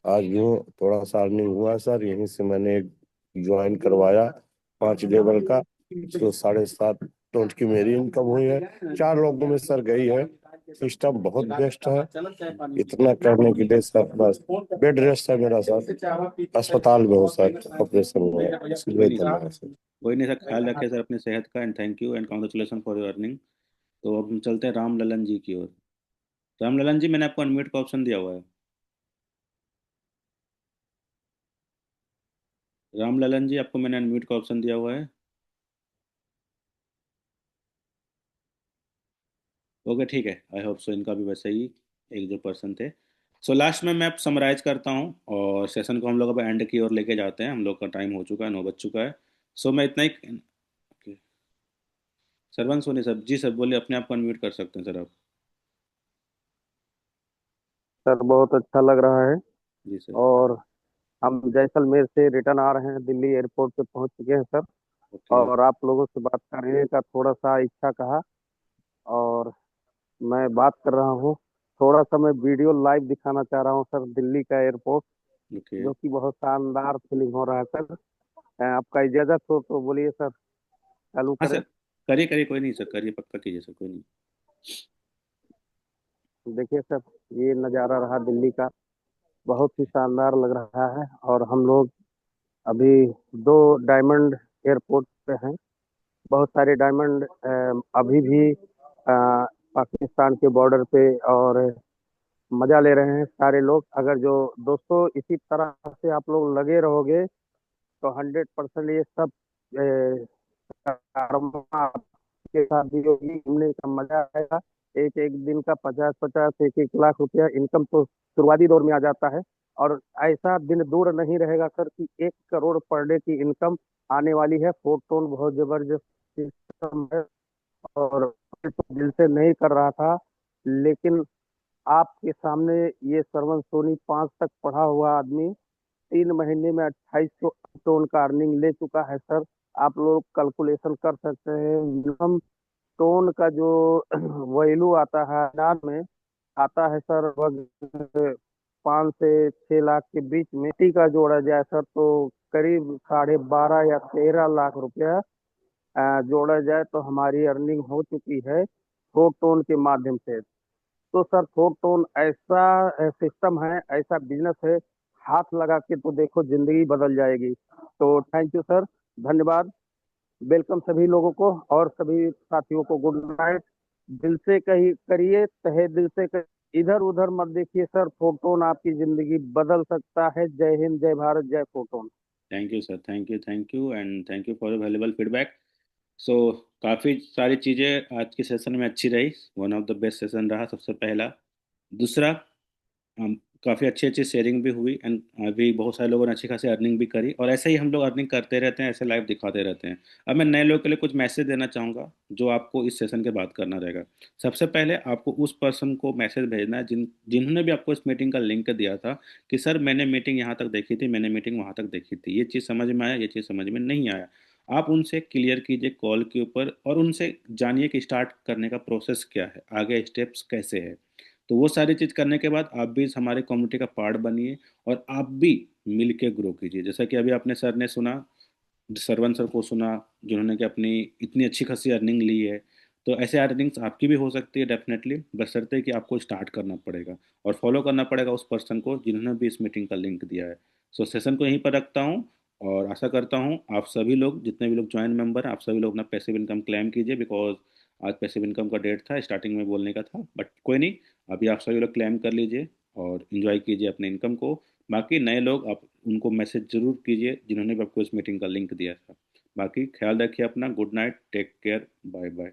S5: आज यूँ थोड़ा सा अर्निंग हुआ सर, यहीं से मैंने एक ज्वाइन करवाया 5 लेवल का, तो 7.5 की मेरी इनकम हुई है। 4 लोगों में सर गई है। सिस्टम बहुत बेस्ट है। इतना करने के लिए सर, बस बेड रेस्ट है मेरा सर, अस्पताल में हूँ सर, ऑपरेशन हुआ है,
S1: कोई
S5: इसलिए
S1: नहीं सर,
S5: धन्यवाद सर।
S1: कोई नहीं सर, ख्याल रखें सर अपनी सेहत का, and thank you and congratulation for your earning. तो अब हम चलते हैं राम ललन जी की ओर। राम ललन जी, मैंने आपको अनम्यूट का ऑप्शन दिया हुआ है। राम ललन जी, आपको मैंने अनम्यूट का ऑप्शन दिया हुआ है। ओके ठीक है, आई होप सो इनका भी वैसे ही एक जो पर्सन थे। सो लास्ट में मैं अब समराइज करता हूँ और सेशन को हम लोग अब एंड की ओर लेके जाते हैं, हम लोग का टाइम हो चुका है, 9 बज चुका है। सो मैं इतना ही। okay, सरवंश सोनी सर, जी सर बोलिए, अपने आप को अनम्यूट कर सकते हैं सर आप।
S6: सर बहुत अच्छा लग रहा है।
S1: जी सर।
S6: और हम जैसलमेर से रिटर्न आ रहे हैं, दिल्ली एयरपोर्ट पे पहुंच चुके हैं सर।
S1: ओके।
S6: और आप लोगों से बात करने का थोड़ा सा इच्छा कहा, और मैं बात कर रहा हूँ। थोड़ा सा मैं वीडियो लाइव दिखाना चाह रहा हूँ सर, दिल्ली का एयरपोर्ट,
S1: ओके।
S6: जो कि बहुत शानदार फीलिंग हो रहा है सर। आपका इजाजत हो तो बोलिए सर, चालू
S1: हाँ
S6: करें।
S1: सर, करिए करिए, कोई नहीं सर, करिए, पक्का कीजिए सर, कोई नहीं।
S6: देखिए सर, ये नज़ारा रहा दिल्ली का, बहुत ही शानदार लग रहा है। और हम लोग अभी दो डायमंड एयरपोर्ट पे हैं। बहुत सारे डायमंड अभी भी पाकिस्तान के बॉर्डर पे और मजा ले रहे हैं सारे लोग। अगर जो दोस्तों इसी तरह से आप लोग लगे रहोगे तो 100% ये सब कारवां आपके साथ भी होगी, घूमने का मजा आएगा। एक एक दिन का 50-50, 1-1 लाख रुपया इनकम तो शुरुआती दौर में आ जाता है। और ऐसा दिन दूर नहीं रहेगा सर कि 1 करोड़ पर डे की इनकम आने वाली है। फोटोन बहुत जबरदस्त सिस्टम है। और मैं तो दिल से नहीं कर रहा था, लेकिन आपके सामने ये सरवन सोनी 5 तक पढ़ा हुआ आदमी 3 महीने में 2800 टोन का अर्निंग ले चुका है सर। आप लोग कैलकुलेशन कर सकते हैं। मिनिमम टोन का जो वैल्यू आता है नाम में, आता है सर लगभग 5 से 6 लाख के बीच में। टी का जोड़ा जाए सर तो करीब 12.5 या 13 लाख रुपया जोड़ा जाए तो हमारी अर्निंग हो चुकी है फोर टोन के माध्यम से। तो सर फोर टोन ऐसा सिस्टम है, ऐसा बिजनेस है, हाथ लगा के तो देखो जिंदगी बदल जाएगी। तो थैंक यू सर, धन्यवाद। वेलकम सभी लोगों को, और सभी साथियों को गुड नाइट। दिल से कही करिए, तहे दिल से करिए, इधर उधर मत देखिए सर। फोटोन आपकी जिंदगी बदल सकता है। जय हिंद, जय भारत, जय Photon.
S1: Thank you sir, thank you and thank you for your valuable feedback. So काफ़ी सारी चीज़ें आज के सेशन में अच्छी रही, one of the best session रहा सबसे पहला। दूसरा, हम काफ़ी अच्छी अच्छी शेयरिंग भी हुई एंड अभी बहुत सारे लोगों ने अच्छी खासी अर्निंग भी करी, और ऐसे ही हम लोग अर्निंग करते रहते हैं, ऐसे लाइव दिखाते रहते हैं। अब मैं नए लोगों के लिए कुछ मैसेज देना चाहूँगा जो आपको इस सेशन के बाद करना रहेगा। सबसे पहले आपको उस पर्सन को मैसेज भेजना है जिन्होंने भी आपको इस मीटिंग का लिंक दिया था कि सर मैंने मीटिंग यहाँ तक देखी थी, मैंने मीटिंग वहाँ तक देखी थी, ये चीज़ समझ में आया, ये चीज़ समझ में नहीं आया। आप उनसे क्लियर कीजिए कॉल के ऊपर और उनसे जानिए कि स्टार्ट करने का प्रोसेस क्या है, आगे स्टेप्स कैसे है। तो वो सारी चीज़ करने के बाद आप भी इस हमारे कम्युनिटी का पार्ट बनिए और आप भी मिल के ग्रो कीजिए। जैसा कि अभी आपने सर ने सुना, सरवन सर को सुना, जिन्होंने कि अपनी इतनी अच्छी खासी अर्निंग ली है। तो ऐसे अर्निंग्स आपकी भी हो सकती है डेफिनेटली, बशर्ते कि आपको स्टार्ट करना पड़ेगा और फॉलो करना पड़ेगा उस पर्सन को जिन्होंने भी इस मीटिंग का लिंक दिया है। सो सेशन को यहीं पर रखता हूँ और आशा करता हूँ आप सभी लोग, जितने भी लोग ज्वाइन मेंबर हैं, आप सभी लोग अपना पैसिव इनकम क्लेम कीजिए, बिकॉज आज पैसिव इनकम का डेट था, स्टार्टिंग में बोलने का था, बट कोई नहीं, अभी आप सभी लोग क्लेम कर लीजिए और इन्जॉय कीजिए अपने इनकम को। बाकी नए लोग, आप उनको मैसेज जरूर कीजिए जिन्होंने भी आपको इस मीटिंग का लिंक दिया था। बाकी ख्याल रखिए अपना, good night, take care, bye bye.